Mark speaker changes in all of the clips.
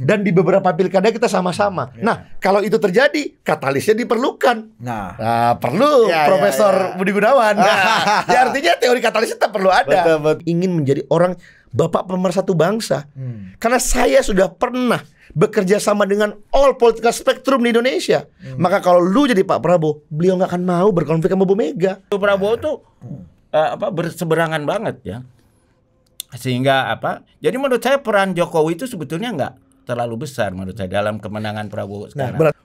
Speaker 1: dan di beberapa pilkada kita sama-sama. Nah, kalau itu terjadi, katalisnya diperlukan. Nah, perlu Profesor Budi Gunawan. Ya artinya teori katalis tetap perlu ada. Betul. Ingin menjadi orang bapak pemersatu bangsa. Karena saya sudah pernah bekerja sama dengan all political spectrum di Indonesia. Maka kalau lu jadi Pak Prabowo, beliau nggak akan mau berkonflik sama Bu Mega.
Speaker 2: Prabowo tuh berseberangan banget ya. Sehingga jadi menurut saya peran Jokowi itu sebetulnya nggak terlalu besar menurut saya dalam kemenangan Prabowo sekarang.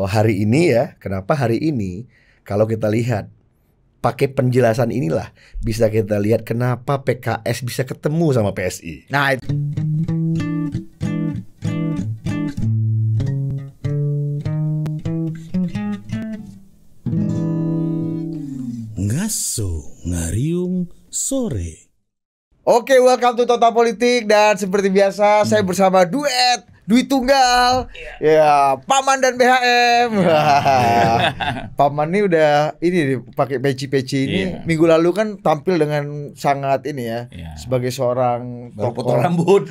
Speaker 1: Hari ini ya, kenapa hari ini kalau kita lihat pakai penjelasan inilah bisa kita lihat kenapa PKS bisa ketemu sama PSI. Nah, itu.
Speaker 3: Ngaso Ngariung Sore.
Speaker 4: Oke, welcome to Total Politik. Dan seperti biasa saya bersama duet Dwi Tunggal, ya Paman dan BHM. Paman ini udah ini pakai peci-peci ini. Minggu lalu kan tampil dengan sangat ini ya, sebagai seorang
Speaker 1: baru potong rambut,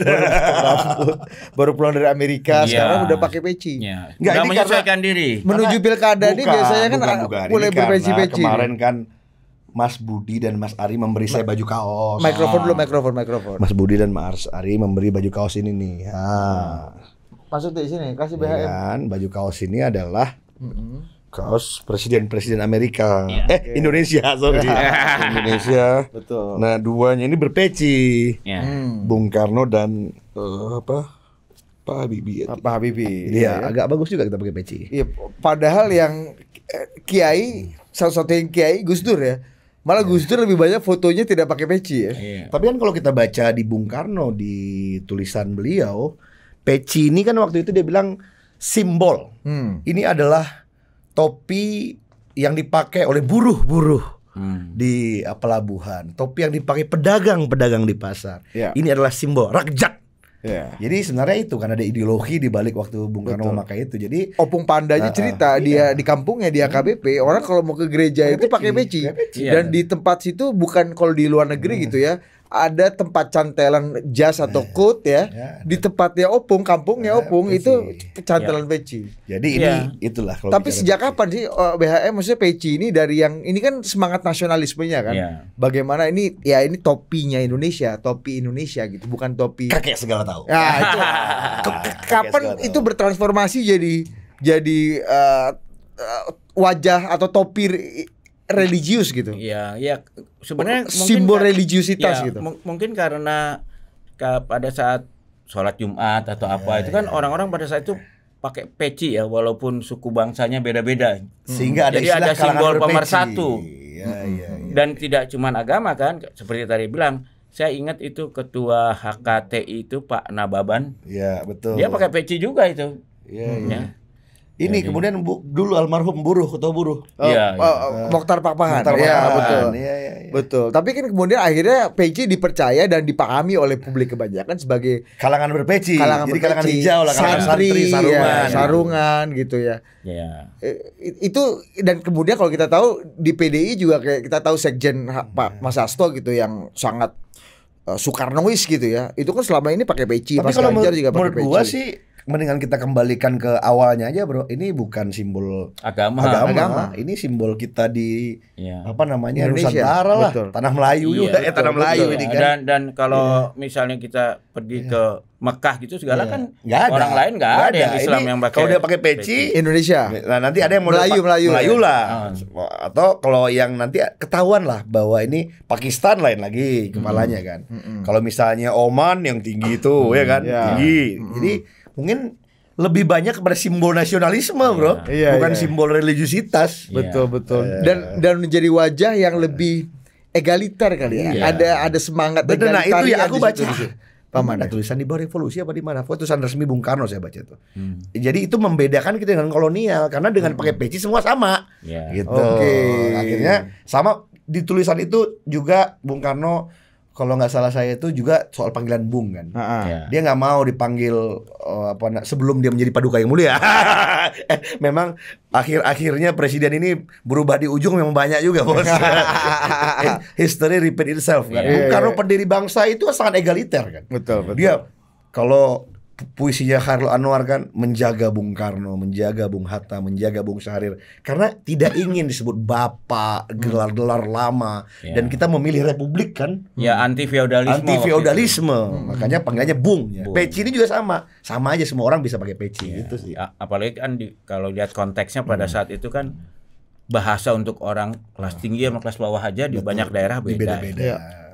Speaker 4: baru pulang dari Amerika, sekarang udah pakai peci.
Speaker 2: Nggak menyesuaikan diri.
Speaker 4: Menuju pilkada ini biasanya kan boleh berpeci-peci.
Speaker 1: Kemarin kan Mas Budi dan Mas Ari memberi saya baju kaos.
Speaker 4: Mikrofon dulu, mikrofon.
Speaker 1: Mas Budi dan Mas Ari memberi baju kaos ini nih.
Speaker 4: Masuk di sini, kasih BHM.
Speaker 1: Kan, baju kaos ini adalah kaos presiden Amerika. Indonesia, sorry. Indonesia.
Speaker 4: Betul.
Speaker 1: Nah, duanya ini berpeci. Bung Karno dan Pak Habibie.
Speaker 4: Pak Habibie.
Speaker 1: Iya, agak bagus juga kita pakai peci.
Speaker 4: Iya, padahal yang Kiai, salah satu yang Kiai Gus Dur ya. Malah Gus Dur lebih banyak fotonya tidak pakai peci ya.
Speaker 1: Tapi kan kalau kita baca di Bung Karno di tulisan beliau, peci ini kan waktu itu dia bilang simbol. Ini adalah topi yang dipakai oleh buruh-buruh di pelabuhan, topi yang dipakai pedagang-pedagang di pasar. Ini adalah simbol rakyat. Jadi sebenarnya itu kan ada ideologi di balik waktu Bung Karno memakai itu. Jadi
Speaker 4: Opung Pandanya cerita dia di kampungnya di AKBP, orang kalau mau ke gereja itu pakai peci. Dan di tempat situ bukan kalau di luar negeri gitu ya, ada tempat cantelan jas atau coat ya. Di tempatnya Opung, kampungnya Opung itu cantelan peci.
Speaker 1: Jadi ini itulah.
Speaker 4: Tapi sejak kapan sih BHM maksudnya peci ini dari yang ini kan semangat nasionalismenya kan? Bagaimana ini ya ini topinya Indonesia, topi Indonesia gitu, bukan topi
Speaker 1: kakek segala tahu.
Speaker 4: Ya itu kapan itu bertransformasi jadi wajah atau topi religius gitu.
Speaker 2: Iya, sebenarnya
Speaker 4: simbol religiusitas gitu.
Speaker 2: Mungkin karena pada saat sholat Jumat atau itu kan orang-orang pada saat itu pakai peci ya, walaupun suku bangsanya beda-beda.
Speaker 1: Sehingga
Speaker 2: ada simbol pemersatu.
Speaker 1: Dan
Speaker 2: tidak cuma agama kan, seperti tadi bilang. Saya ingat itu ketua HKTI itu Pak Nababan.
Speaker 1: Iya, betul.
Speaker 2: Dia pakai peci juga itu.
Speaker 1: Iya. Ini kemudian dulu almarhum ketua buruh.
Speaker 4: Mokhtar Pakpahan.
Speaker 1: Betul.
Speaker 4: Betul. Tapi kan kemudian akhirnya peci dipercaya dan dipahami oleh publik kebanyakan sebagai
Speaker 1: kalangan berpeci.
Speaker 4: Jadi
Speaker 1: kalangan hijau lah,
Speaker 4: santri, sarungan gitu ya. Itu dan kemudian kalau kita tahu di PDI juga kayak kita tahu Sekjen Pak Mas Hasto gitu yang sangat Soekarnois gitu ya. Itu kan selama ini pakai peci.
Speaker 1: Tapi kalau menurut gua sih mendingan kita kembalikan ke awalnya aja, bro. Ini bukan simbol agama. Ini simbol kita di Indonesia. Nusantara lah. Tanah Melayu juga. Tanah Melayu ini kan.
Speaker 2: Dan kalau misalnya kita pergi ke Mekah gitu segala kan orang lain nggak ada yang Islam yang pakai.
Speaker 1: Kalau dia pakai peci
Speaker 4: Indonesia.
Speaker 1: Nah, nanti ada yang Melayu lah. Atau kalau yang nanti ketahuan lah bahwa ini Pakistan lain lagi kepalanya kan. Kalau misalnya Oman yang tinggi itu ya kan, tinggi. Jadi mungkin lebih banyak kepada simbol nasionalisme, bro, bukan simbol religiusitas.
Speaker 4: Betul. Dan menjadi wajah yang lebih egaliter kali ya. Ada semangat
Speaker 1: egaliter. Nah, itu ya aku baca.
Speaker 4: Paman,
Speaker 1: ada tulisan di bawah revolusi apa di mana? Tulisan resmi Bung Karno saya baca itu. Jadi itu membedakan kita dengan kolonial karena dengan pakai peci semua sama. Gitu. Akhirnya sama di tulisan itu juga Bung Karno, kalau nggak salah saya itu juga soal panggilan Bung kan. Dia nggak mau dipanggil sebelum dia menjadi Paduka yang Mulia. Memang akhirnya presiden ini berubah di ujung memang banyak juga, bos. History repeat itself kan. Bung Karno pendiri bangsa itu sangat egaliter kan.
Speaker 4: Betul.
Speaker 1: Dia kalau puisinya Khairul Anwar kan, menjaga Bung Karno, menjaga Bung Hatta, menjaga Bung Syahrir, karena tidak ingin disebut bapak, gelar-gelar lama, dan kita memilih republik kan,
Speaker 2: ya anti feodalisme,
Speaker 1: makanya panggilnya Bung. Ya. Peci ini juga sama aja, semua orang bisa pakai peci gitu sih.
Speaker 2: Apalagi kan kalau lihat konteksnya pada saat itu kan bahasa untuk orang kelas tinggi sama kelas bawah aja di banyak daerah beda.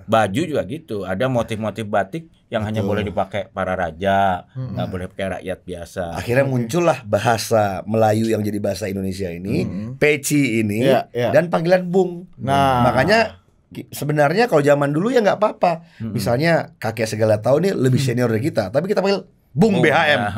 Speaker 2: Baju juga gitu, ada motif-motif batik yang hanya boleh dipakai para raja, nggak boleh pakai rakyat biasa.
Speaker 1: Akhirnya muncullah bahasa Melayu yang jadi bahasa Indonesia ini, peci ini, dan panggilan Bung. Nah, makanya sebenarnya kalau zaman dulu ya nggak apa-apa. Misalnya kakek segala tahu nih lebih senior dari kita, tapi kita panggil Bung BHM.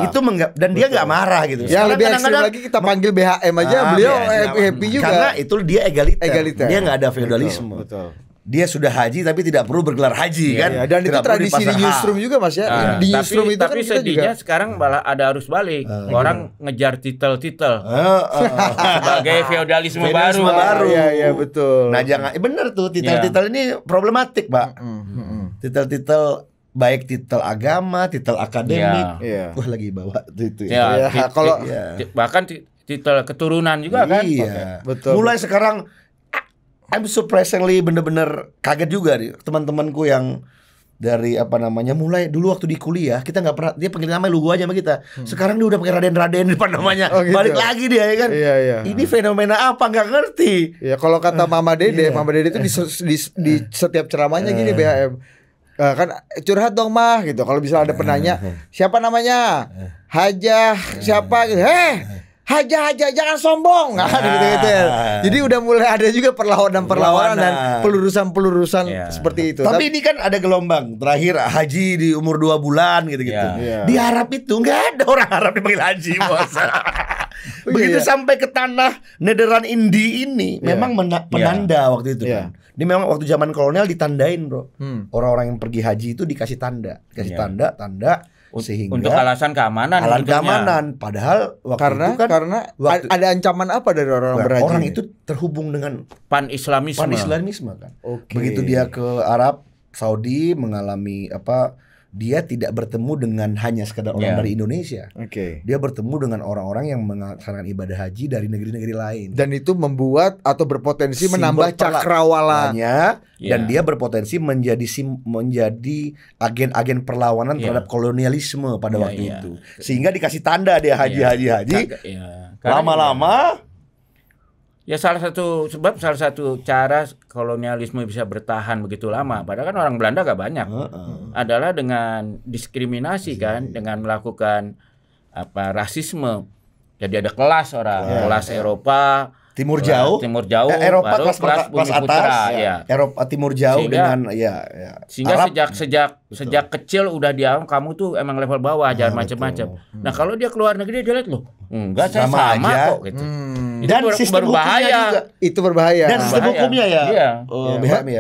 Speaker 1: Itu dan dia nggak marah gitu.
Speaker 4: Ya lebih ekstrim lagi kita panggil BHM aja, beliau happy juga.
Speaker 1: Karena itu dia egaliter. Dia nggak ada feodalisme.
Speaker 4: Betul.
Speaker 1: Dia sudah haji tapi tidak perlu bergelar haji kan.
Speaker 4: Dan itu tradisi di newsroom juga Mas ya. Di newsroom itu
Speaker 2: tapi
Speaker 4: kan
Speaker 2: sedihnya
Speaker 4: juga.
Speaker 2: Sekarang malah ada arus balik. Orang ngejar titel-titel sebagai feodalisme baru.
Speaker 4: Iya betul.
Speaker 1: Nah jangan benar tuh titel-titel ini problematik Pak. Titel-titel baik titel agama, titel akademik. Wah lagi bawa itu.
Speaker 2: Kalau bahkan titel keturunan juga kan.
Speaker 4: Betul.
Speaker 1: Mulai sekarang I'm surprisingly bener-bener kaget juga nih teman-temanku yang dari mulai dulu waktu di kuliah kita nggak pernah dia panggil namanya Lugu aja sama kita. Sekarang dia udah pakai Raden depan namanya.
Speaker 4: Gitu.
Speaker 1: Balik lagi dia ya kan. Ini fenomena apa nggak ngerti.
Speaker 4: Ya kalau kata Mama Dede itu di setiap ceramahnya gini BHM. Kan curhat dong mah gitu. Kalau misalnya ada penanya siapa namanya Hajah siapa gitu. Haja jangan sombong gitu. Jadi udah mulai ada juga perlawanan dan pelurusan seperti itu.
Speaker 1: Tapi ini kan ada gelombang terakhir haji di umur 2 bulan gitu. Di Arab itu nggak ada orang Arab dipanggil haji bos. Begitu sampai ke tanah Nederland Indi ini memang penanda waktu itu kan. Ini memang waktu zaman kolonial ditandain bro. Orang-orang yang pergi haji itu dikasih tanda, tanda. Sehingga
Speaker 2: untuk alasan keamanan.
Speaker 1: Padahal waktu itu kan
Speaker 4: karena ada ancaman apa dari orang berhaji?
Speaker 1: Orang itu terhubung dengan
Speaker 2: pan-islamisme
Speaker 1: kan. Begitu dia ke Arab Saudi mengalami dia tidak bertemu dengan hanya sekadar orang dari Indonesia. Dia bertemu dengan orang-orang yang melaksanakan ibadah haji dari negeri-negeri lain.
Speaker 4: Dan itu membuat atau berpotensi menambah cakrawalanya.
Speaker 1: Dan dia berpotensi menjadi agen-agen perlawanan terhadap kolonialisme pada waktu itu. Sehingga dikasih tanda dia haji. Lama-lama
Speaker 2: ya salah satu cara kolonialisme bisa bertahan begitu lama, padahal kan orang Belanda gak banyak, adalah dengan diskriminasi kan, dengan melakukan rasisme. Jadi ada kelas kelas Eropa,
Speaker 1: Timur Jauh, Eropa
Speaker 2: baru kelas
Speaker 1: bumi putra, Eropa Timur Jauh
Speaker 2: sehingga sejak kecil udah kamu tuh emang level bawah, jangan macam-macam. Nah kalau dia keluar negeri dia lihat loh, enggak saya sama kok gitu.
Speaker 1: Dan sistem berbahaya juga.
Speaker 4: Itu berbahaya.
Speaker 1: Dan sistem hukumnya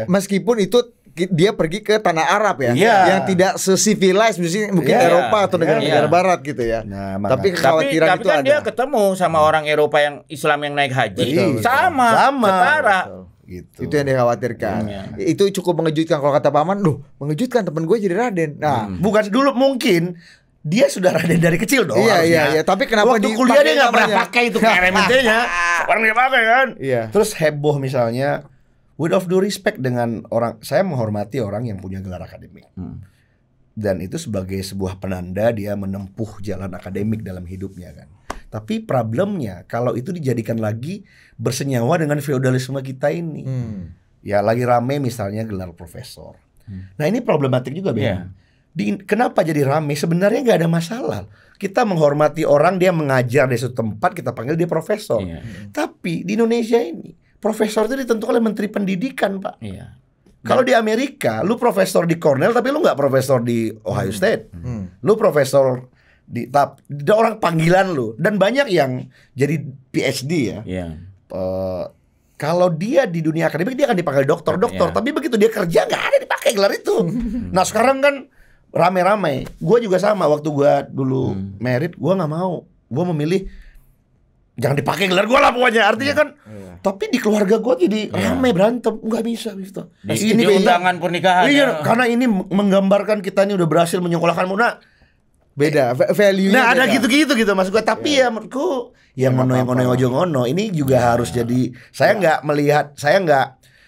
Speaker 4: meskipun itu dia pergi ke tanah Arab yang tidak sesivilis mungkin Eropa atau negara-negara Barat gitu ya. Tapi kekhawatiran itu
Speaker 2: kan
Speaker 4: ada.
Speaker 2: Dia ketemu sama orang Eropa yang Islam yang naik haji, sama setara.
Speaker 4: Gitu. Itu yang dikhawatirkan. Itu cukup mengejutkan kalau kata Paman. Mengejutkan temen gue jadi Raden. Nah,
Speaker 1: bukan dulu mungkin dia sudah Raden dari kecil dong.
Speaker 4: Iya. Tapi kenapa
Speaker 1: waktu kuliah dia nggak pernah pakai itu KRMT-nya? Orang dia pakai kan. Terus heboh misalnya. With of due respect dengan orang, saya menghormati orang yang punya gelar akademik. Dan itu sebagai sebuah penanda dia menempuh jalan akademik dalam hidupnya kan. Tapi problemnya kalau itu dijadikan lagi bersenyawa dengan feodalisme kita ini. Ya lagi rame misalnya gelar profesor. Nah ini problematik juga Ben. Kenapa jadi rame? Sebenarnya nggak ada masalah. Kita menghormati orang, dia mengajar di suatu tempat, kita panggil dia profesor. Tapi di Indonesia ini profesor itu ditentukan oleh Menteri Pendidikan, Pak. Kalau di Amerika, lu profesor di Cornell tapi lu nggak profesor di Ohio State. Lu profesor di orang panggilan lu. Dan banyak yang jadi PhD ya. Kalau dia di dunia akademik dia akan dipanggil dokter. Tapi begitu dia kerja nggak ada dipakai gelar itu. Nah sekarang kan rame-rame. Gue juga sama waktu gue dulu merit, gue nggak mau. Gue memilih jangan dipakai gelar gue lah pokoknya. Artinya kan tapi di keluarga gue jadi rame berantem. Nggak bisa gitu.
Speaker 2: Ini undangan pernikahan
Speaker 1: karena ini menggambarkan kita ini udah berhasil menyekolahkan Muna.
Speaker 4: Beda value-nya.
Speaker 1: Nah,
Speaker 4: beda.
Speaker 1: ada gitu-gitu gitu maksud gue. Tapi ya menurutku yang ngono ojo ngono ini juga harus jadi. Saya nggak melihat, saya nggak,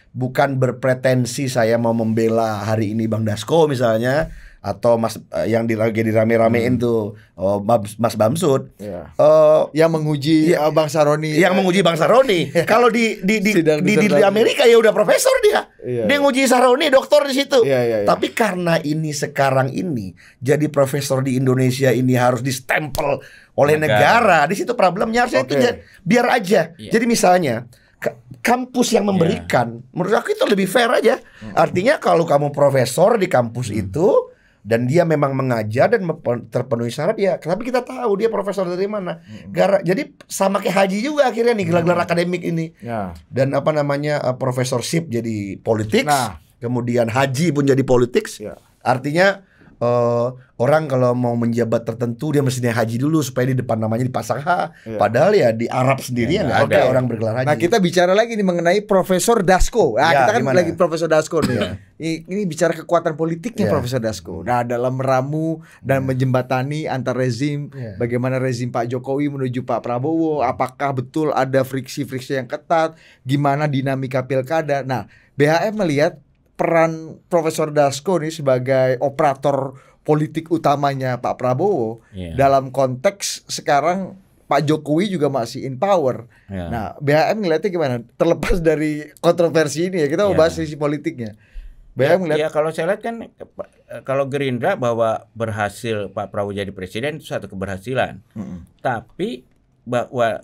Speaker 1: bukan berpretensi saya mau membela hari ini Bang Dasko misalnya, atau Mas yang lagi dirame-ramein tuh Mas Bamsud
Speaker 4: yang menguji Bang Saroni,
Speaker 1: yang menguji Bang Saroni. Kalau di Amerika ya udah profesor dia. Dia nguji Saroni, doktor di situ. Tapi karena ini sekarang ini jadi profesor di Indonesia ini harus distempel oleh negara. Di situ problemnya harusnya itu biar aja. Jadi misalnya kampus yang memberikan, menurut aku itu lebih fair aja. Artinya kalau kamu profesor di kampus itu dan dia memang mengajar dan terpenuhi syarat ya, tapi kita tahu dia profesor dari mana. Jadi sama kayak Haji juga akhirnya nih gelar-gelar akademik ini. Dan apa namanya profesorship jadi politik. Kemudian Haji pun jadi politik. Artinya orang kalau mau menjabat tertentu dia mestinya haji dulu supaya di depan namanya dipasang H. Padahal ya di Arab sendiri nggak ada orang bergelar haji.
Speaker 4: Nah kita bicara lagi nih mengenai Profesor Dasko. Kita kan lagi Profesor Dasko nih. Ini bicara kekuatan politiknya Profesor Dasko. Nah dalam meramu dan menjembatani antar rezim, bagaimana rezim Pak Jokowi menuju Pak Prabowo, apakah betul ada friksi-friksi yang ketat, gimana dinamika pilkada. Nah BHM melihat peran Profesor Dasko nih sebagai operator politik utamanya Pak Prabowo dalam konteks sekarang Pak Jokowi juga masih in power. Nah, BHM ngeliatnya gimana? Terlepas dari kontroversi ini ya, kita mau bahas sisi politiknya. BHM ngeliat
Speaker 2: kalau saya lihat kan kalau Gerindra bahwa berhasil Pak Prabowo jadi presiden itu satu keberhasilan. Tapi bahwa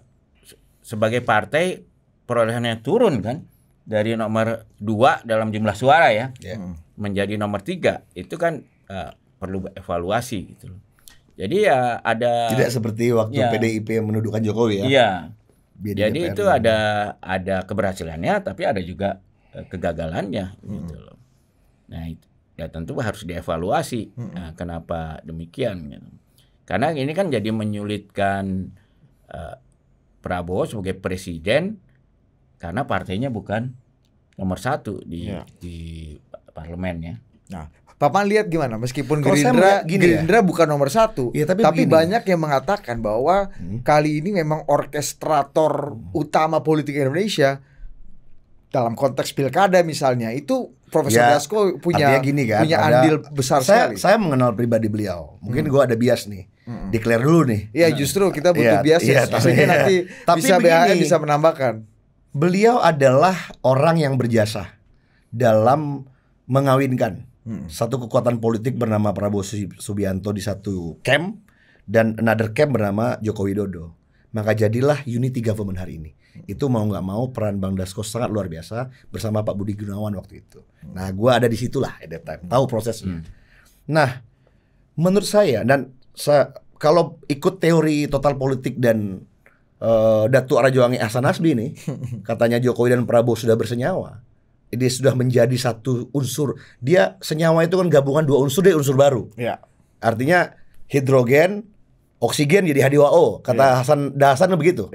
Speaker 2: sebagai partai perolehannya turun kan. Dari nomor 2 dalam jumlah suara ya menjadi nomor 3 itu kan perlu evaluasi gitu. Jadi ya ada
Speaker 1: tidak seperti waktu PDIP yang menuduhkan Jokowi ya.
Speaker 2: Jadi DPR itu ada keberhasilannya tapi ada juga kegagalannya gitu loh. Nah itu ya tentu harus dievaluasi. Nah, kenapa demikian gitu. Karena ini kan jadi menyulitkan Prabowo sebagai presiden karena partainya bukan nomor 1 di parlemen ya. Nah,
Speaker 4: Papan lihat gimana? Meskipun Gerindra bukan nomor 1, tapi banyak yang mengatakan bahwa kali ini memang orkestrator utama politik Indonesia dalam konteks pilkada misalnya itu Profesor Dasko punya andil besar sekali.
Speaker 1: Saya mengenal pribadi beliau. Mungkin gue ada bias nih. Declare dulu nih.
Speaker 4: Iya justru kita butuh bias ya. Nanti bisa BHM bisa menambahkan.
Speaker 1: Beliau adalah orang yang berjasa dalam mengawinkan satu kekuatan politik bernama Prabowo Subianto di satu camp dan another camp bernama Joko Widodo. Maka jadilah unity government hari ini. Itu mau nggak mau peran Bang Dasko sangat luar biasa bersama Pak Budi Gunawan waktu itu. Nah, gue ada di situlah at that time, tahu prosesnya. Nah, menurut saya kalau ikut teori total politik dan Datuk Rajo Angin Hasan Nasbi nih, katanya Jokowi dan Prabowo sudah bersenyawa. Dia sudah menjadi satu unsur. Dia senyawa itu kan gabungan 2 unsur, dia unsur baru. Artinya hidrogen, oksigen jadi H2O. Kata Hasan begitu.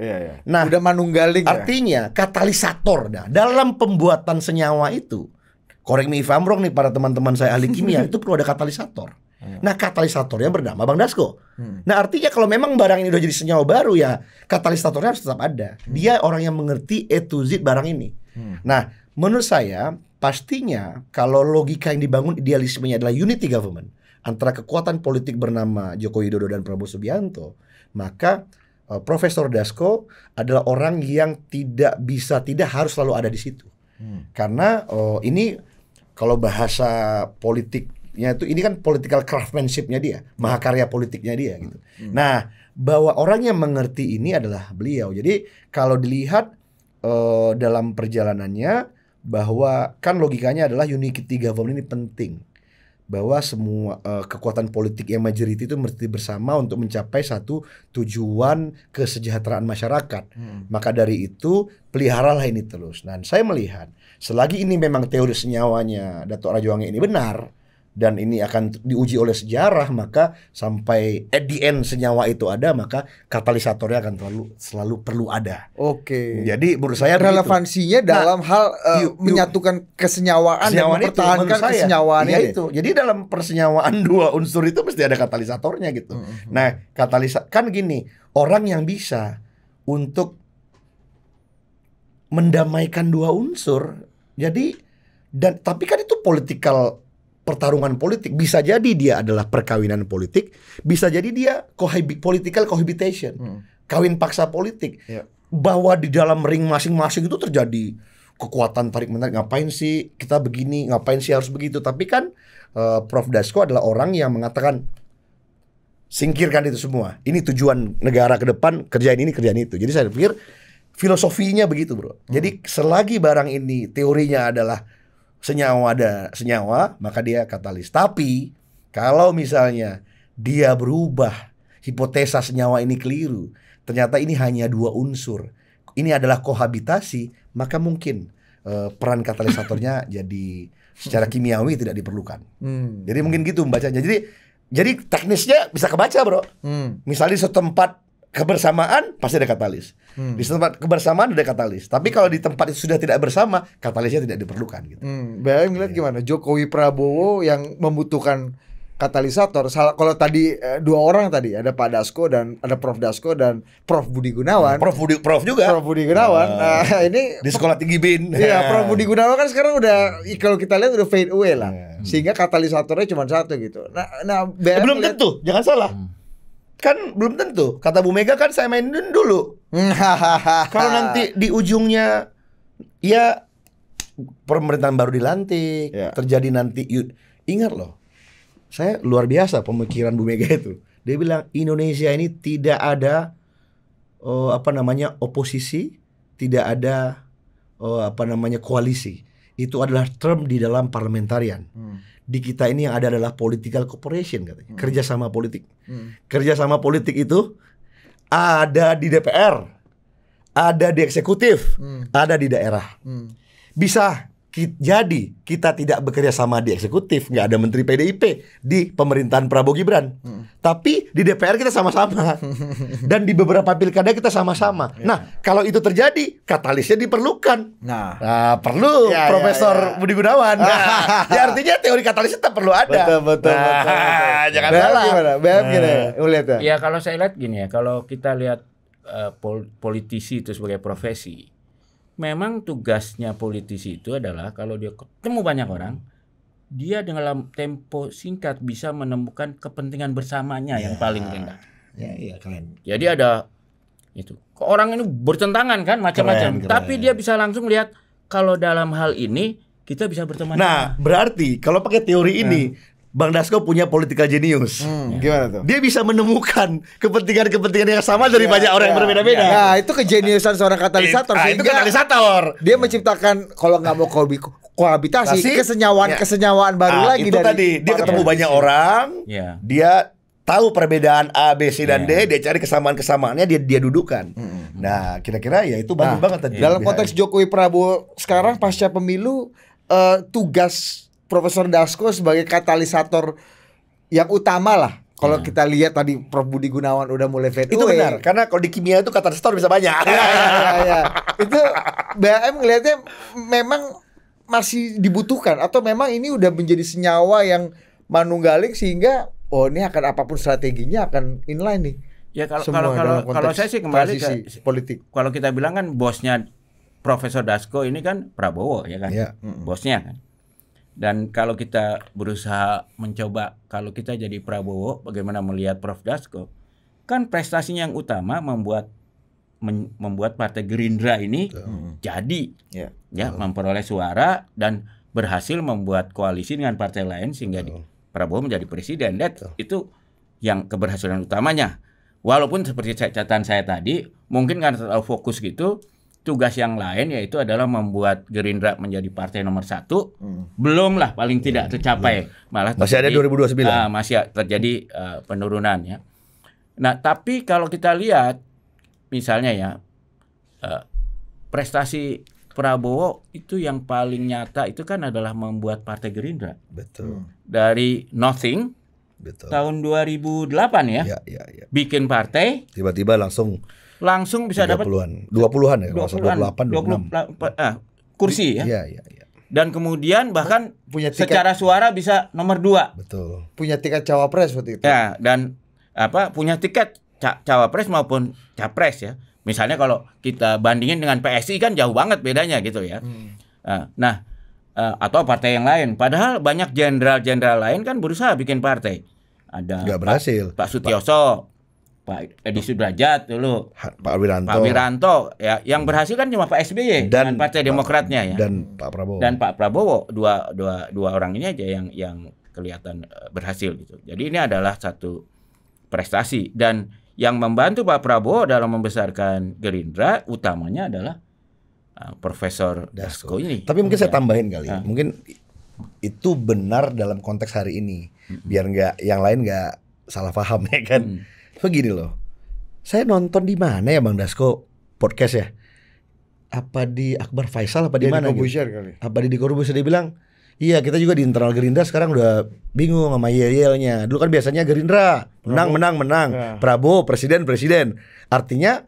Speaker 4: Nah, udah manunggaling.
Speaker 1: Artinya katalisator dalam pembuatan senyawa itu. Correct me if I'm wrong nih para teman-teman saya ahli kimia, itu perlu ada katalisator. Nah katalisatornya bernama Bang Dasko. Nah artinya kalau memang barang ini udah jadi senyawa baru ya katalisatornya harus tetap ada. Dia orang yang mengerti A to Z barang ini. Nah menurut saya pastinya kalau logika yang dibangun idealismenya adalah unity government antara kekuatan politik bernama Joko Widodo dan Prabowo Subianto, maka Profesor Dasko adalah orang yang tidak harus selalu ada di situ. Karena ini kalau bahasa politiknya itu ini kan political craftsmanship-nya dia, mahakarya politiknya dia gitu. Nah, bahwa orang yang mengerti ini adalah beliau. Jadi kalau dilihat dalam perjalanannya bahwa kan logikanya adalah unity government ini penting. Bahwa semua kekuatan politik yang majority itu mesti bersama untuk mencapai satu tujuan kesejahteraan masyarakat. Maka dari itu peliharalah ini terus. Dan saya melihat selagi ini memang teori senyawanya Datuk Rajo Angin ini benar, dan ini akan diuji oleh sejarah, maka sampai at the end senyawa itu ada, maka katalisatornya akan selalu perlu ada.
Speaker 4: Oke.
Speaker 1: Jadi menurut saya
Speaker 4: relevansinya dalam hal menyatukan kesenyawaan dan mempertahankan kesenyawaan
Speaker 1: itu. Jadi dalam persenyawaan dua unsur itu mesti ada katalisatornya gitu. Nah, kan gini, orang yang bisa untuk mendamaikan dua unsur, jadi tapi kan itu pertarungan politik. Bisa jadi dia adalah perkawinan politik, bisa jadi dia political cohabitation, kawin paksa politik. Bahwa di dalam ring masing-masing itu terjadi kekuatan tarik menarik. Ngapain sih kita begini? Ngapain sih harus begitu? Tapi kan Prof Dasko adalah orang yang mengatakan singkirkan itu semua. Ini tujuan negara ke depan, kerjaan ini, kerjaan itu. Jadi saya pikir filosofinya begitu, bro. Jadi selagi barang ini teorinya adalah senyawa, maka dia katalis. Tapi kalau misalnya dia berubah, hipotesa senyawa ini keliru, ternyata ini hanya dua unsur, ini adalah kohabitasi, maka mungkin peran katalisatornya jadi secara kimiawi tidak diperlukan. Jadi mungkin gitu membacanya. Jadi teknisnya bisa kebaca, bro. Misalnya di setempat kebersamaan pasti ada katalis. Di tempat kebersamaan ada katalis. Tapi kalau di tempat itu sudah tidak bersama, katalisnya tidak diperlukan gitu.
Speaker 4: Bayang ngeliat gimana Jokowi Prabowo yang membutuhkan katalisator. Kalau tadi dua orang tadi, ada Pak Dasko dan ada Prof Dasko dan Prof Budi Gunawan.
Speaker 1: Prof juga.
Speaker 4: Prof Budi Gunawan. Ini
Speaker 1: di Sekolah Tinggi BIN.
Speaker 4: Iya, Prof Budi Gunawan kan sekarang udah, kalau kita lihat udah fade away lah. Sehingga katalisatornya cuma satu gitu. Nah
Speaker 1: belum tentu, jangan salah. Kan belum tentu. Kata Bu Mega kan saya mainin dulu. Kalau nanti di ujungnya ya pemerintahan baru dilantik, terjadi nanti, ingat loh, saya luar biasa pemikiran Bu Mega itu. Dia bilang Indonesia ini tidak ada oposisi, tidak ada koalisi. Itu adalah term di dalam parliamentarian. Di kita ini yang ada adalah political cooperation katanya, kerjasama politik. Kerjasama politik itu ada di DPR, ada di eksekutif, ada di daerah. Bisa jadi kita tidak bekerja sama di eksekutif, nggak ada menteri PDIP di pemerintahan Prabowo Gibran, tapi di DPR kita sama-sama, dan di beberapa pilkada kita sama-sama. Nah, kalau itu terjadi, katalisnya diperlukan. Nah perlu Profesor Budi Gunawan. Ya artinya teori katalis tetap perlu ada.
Speaker 4: Betul.
Speaker 1: Jangan salah.
Speaker 4: Gimana?
Speaker 2: Ya kalau saya lihat gini ya, kalau kita lihat politisi itu sebagai profesi, memang tugasnya politisi itu adalah kalau dia ketemu banyak orang, dia dalam tempo singkat bisa menemukan kepentingan bersamanya yang paling rendah.
Speaker 1: Iya, keren.
Speaker 2: Jadi ada itu. Orang ini bertentangan kan macam-macam, tapi dia bisa langsung lihat kalau dalam hal ini kita bisa berteman.
Speaker 1: Nah, berarti kalau pakai teori ini, Bang Dasko punya political genius.
Speaker 4: Gimana tuh?
Speaker 1: Dia bisa menemukan kepentingan-kepentingan yang sama dari banyak orang yang berbeda-beda.
Speaker 4: Nah, itu kejeniusan seorang katalisator.
Speaker 1: Itu katalisator.
Speaker 4: Dia menciptakan, kalau nggak mau kohabitasi, kesenyawaan baru lagi.
Speaker 1: Itu dari tadi, dia ketemu banyak orang, dia tahu perbedaan A, B, C, dan D, dia cari kesamaan-kesamaannya, dia dudukan. Nah, kira-kira ya itu bagus banget tadi.
Speaker 4: Dalam konteks Jokowi Prabowo sekarang pasca pemilu, tugas Profesor Dasko sebagai katalisator yang utama lah. Kalau kita lihat tadi Prof Budi Gunawan udah mulai fade away.
Speaker 1: Itu benar, karena kalau di kimia itu katalisator bisa banyak.
Speaker 4: Itu BAM ngelihatnya memang masih dibutuhkan, atau memang ini udah menjadi senyawa yang manunggaling sehingga ini akan apapun strateginya akan inline nih.
Speaker 2: Ya kalau saya sih kembali ke
Speaker 4: politik.
Speaker 2: Kalau kita bilang kan bosnya Profesor Dasko ini kan Prabowo ya kan. Bosnya kan. Dan kalau kita berusaha mencoba, kalau kita jadi Prabowo, bagaimana melihat Prof Dasko? Kan prestasinya yang utama membuat Partai Gerindra ini jadi memperoleh suara dan berhasil membuat koalisi dengan partai lain sehingga Prabowo menjadi presiden. Itu yang keberhasilan utamanya. Walaupun seperti catatan saya tadi, mungkin karena terlalu fokus gitu, tugas yang lain yaitu adalah membuat Gerindra menjadi partai nomor 1. Belum lah, paling tidak tercapai. Malah
Speaker 1: masih ada 2029.
Speaker 2: Masih terjadi penurunan ya. Nah, tapi kalau kita lihat misalnya ya, prestasi Prabowo itu yang paling nyata itu kan adalah membuat Partai Gerindra.
Speaker 1: Betul.
Speaker 2: Dari nothing.
Speaker 1: Betul.
Speaker 2: Tahun 2008 ya.
Speaker 1: Ya.
Speaker 2: Bikin partai.
Speaker 1: Tiba-tiba langsung
Speaker 2: bisa dapat
Speaker 1: 20-an ya, 28,
Speaker 2: 26 kursi ya.
Speaker 1: Iya.
Speaker 2: Dan kemudian bahkan
Speaker 4: punya tiket,
Speaker 2: secara suara bisa nomor 2.
Speaker 1: Betul.
Speaker 4: Punya tiket cawapres waktu itu.
Speaker 2: Ya, dan punya tiket cawapres maupun capres ya. Misalnya kalau kita bandingin dengan PSI kan jauh banget bedanya gitu ya. Nah, atau partai yang lain. Padahal banyak jenderal-jenderal lain kan berusaha bikin partai. Ada
Speaker 1: nggak berhasil.
Speaker 2: Pak Sutioso, Pak Edi Sudrajat dulu,
Speaker 1: Pak
Speaker 2: Wiranto. Ya, yang berhasil kan cuma Pak SBY dan Partai Demokratnya ya.
Speaker 1: Dan Pak Prabowo.
Speaker 2: Dua orang ini aja yang kelihatan berhasil gitu. Jadi ini adalah satu prestasi, dan yang membantu Pak Prabowo dalam membesarkan Gerindra utamanya adalah Profesor Dasko ini.
Speaker 1: Tapi mungkin saya tambahin kali. Mungkin itu benar dalam konteks hari ini. Biar nggak yang lain nggak salah paham ya kan. Begini loh. Saya nonton di mana ya Bang Dasko podcast ya? Apa di Akbar Faisal apa di mana gitu?
Speaker 4: Kali.
Speaker 1: Apa di Corbuzier dia bilang, "Iya, kita juga di internal Gerindra sekarang udah bingung sama yel-yelnya. Dulu kan biasanya Gerindra menang.
Speaker 4: Ya.
Speaker 1: Prabowo presiden. Artinya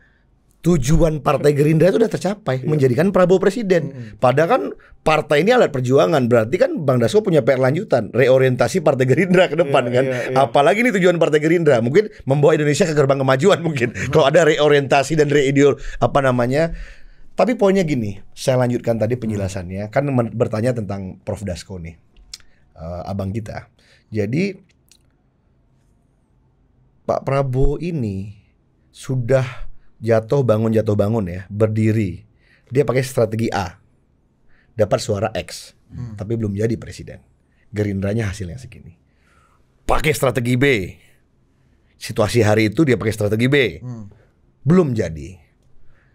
Speaker 1: tujuan Partai Gerindra itu udah tercapai, menjadikan Prabowo presiden. Padahal kan partai ini alat perjuangan, berarti kan Bang Dasko punya PR lanjutan, reorientasi Partai Gerindra ke depan kan. Apalagi ini tujuan Partai Gerindra, mungkin membawa Indonesia ke gerbang kemajuan mungkin. Kalau ada reorientasi dan Tapi poinnya gini, saya lanjutkan tadi penjelasannya, kan bertanya tentang Prof Dasko nih, abang kita. Jadi Pak Prabowo ini sudah jatuh bangun ya, berdiri. Dia pakai strategi A, dapat suara X, tapi belum jadi presiden. Gerindranya hasilnya segini. Pakai strategi B, situasi hari itu dia pakai strategi B, belum jadi.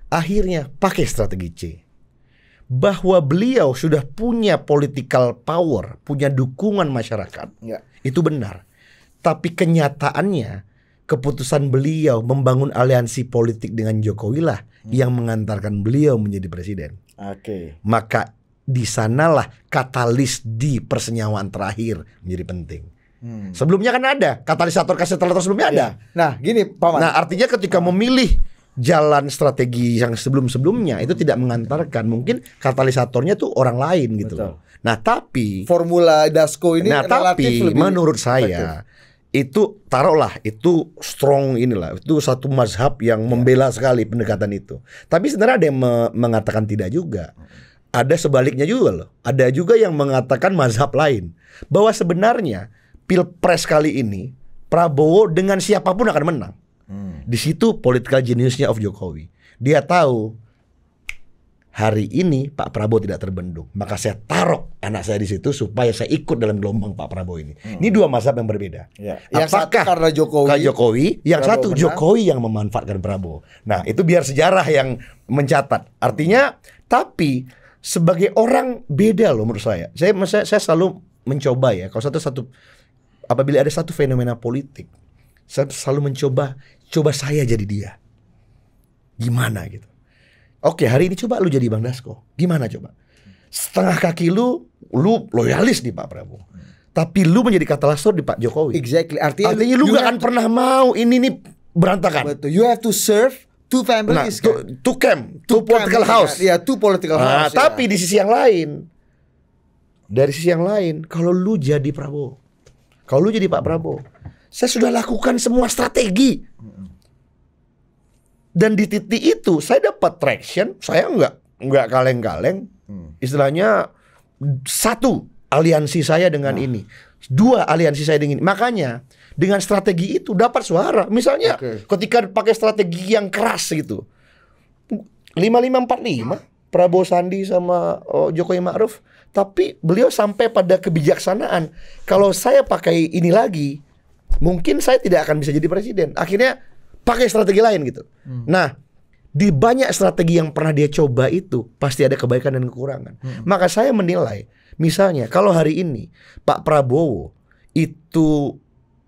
Speaker 1: Akhirnya pakai strategi C, bahwa beliau sudah punya political power, punya dukungan masyarakat. Itu benar. Tapi kenyataannya keputusan beliau membangun aliansi politik dengan Jokowi lah yang mengantarkan beliau menjadi presiden. Maka di sanalah katalis di persenyawaan terakhir menjadi penting. Sebelumnya kan ada katalisator sebelumnya ada.
Speaker 4: Nah, gini Paman.
Speaker 1: Nah, artinya ketika memilih jalan strategi yang sebelum-sebelumnya itu tidak mengantarkan, mungkin katalisatornya tuh orang lain gitu loh. Nah, tapi
Speaker 4: formula Dasko ini
Speaker 1: relatif lebih menurut saya itu taruhlah itu strong itu satu mazhab yang membela sekali pendekatan itu. Tapi sebenarnya ada yang mengatakan tidak juga. Ada sebaliknya juga loh. Ada juga yang mengatakan mazhab lain, bahwa sebenarnya Pilpres kali ini Prabowo dengan siapapun akan menang. Di situ political geniusnya of Jokowi. Dia tahu hari ini Pak Prabowo tidak terbendung, maka saya taruh anak saya di situ supaya saya ikut dalam gelombang Pak Prabowo ini. Ini dua mazhab yang berbeda.
Speaker 4: Yang satu karena
Speaker 1: Jokowi, yang satu menang. Jokowi yang memanfaatkan Prabowo. Nah, itu biar sejarah yang mencatat. Artinya, tapi sebagai orang beda loh menurut saya. Saya selalu mencoba ya. Kalau apabila ada satu fenomena politik, saya selalu mencoba saya jadi dia. Gimana gitu. Oke, hari ini coba lu jadi Bang Dasko. Gimana coba? Setengah kaki lu loyalis di Pak Prabowo. Tapi lu menjadi katalisator di Pak Jokowi.
Speaker 4: Exactly.
Speaker 1: Artinya lu gak akan pernah mau ini nih berantakan.
Speaker 4: Betul. You have to serve two families.
Speaker 1: Nah, two political house.
Speaker 4: Ya, two political house.
Speaker 1: Tapi di sisi yang lain, dari sisi yang lain, kalau lu jadi Prabowo, kalau lu jadi Pak Prabowo, saya sudah lakukan semua strategi. Dan di titik itu saya dapat traction, saya nggak kaleng-kaleng. Istilahnya satu aliansi saya dengan ini, dua aliansi saya dengan ini. Makanya dengan strategi itu dapat suara. Misalnya ketika pakai strategi yang keras gitu, 5545 Prabowo Sandi sama Jokowi Ma'ruf, tapi beliau sampai pada kebijaksanaan. Kalau saya pakai ini lagi, mungkin saya tidak akan bisa jadi presiden. Akhirnya pakai strategi lain gitu. Nah, di banyak strategi yang pernah dia coba itu pasti ada kebaikan dan kekurangan. Maka saya menilai, misalnya kalau hari ini Pak Prabowo itu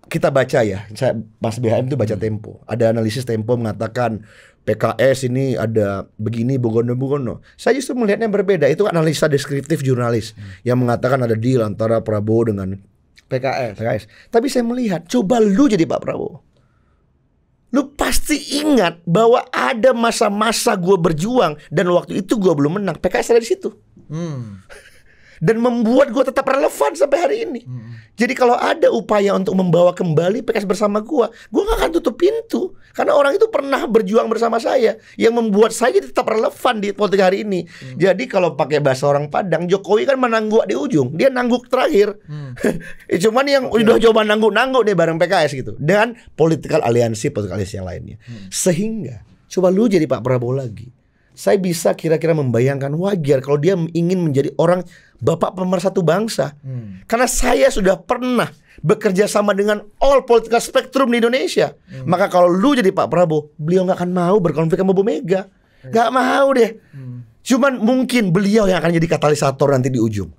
Speaker 1: kita baca ya, Mas BHM itu baca Tempo. Ada analisis Tempo mengatakan PKS ini ada begini begono. Saya justru melihatnya berbeda. Itu analisa deskriptif jurnalis yang mengatakan ada deal antara Prabowo dengan PKS. Tapi saya melihat, coba lu jadi Pak Prabowo. Lu pasti ingat bahwa ada masa-masa gue berjuang dan waktu itu gue belum menang. PKS ada di situ. Dan membuat gue tetap relevan sampai hari ini. Jadi kalau ada upaya untuk membawa kembali PKS bersama gue gak akan tutup pintu. Karena orang itu pernah berjuang bersama saya, yang membuat saya tetap relevan di politik hari ini. Jadi kalau pakai bahasa orang Padang, Jokowi kan menangguk di ujung, dia nangguk terakhir. Cuman yang udah coba nangguk nih bareng PKS gitu, dengan political aliansi yang lainnya. Sehingga coba lu jadi Pak Prabowo lagi. Saya bisa kira-kira membayangkan wajar kalau dia ingin menjadi orang bapak pemersatu bangsa. Karena saya sudah pernah bekerja sama dengan all political spectrum di Indonesia. Maka kalau lu jadi Pak Prabowo, beliau gak akan mau berkonflik sama Bu Mega. Gak mau deh. Cuman mungkin beliau yang akan jadi katalisator nanti di ujung.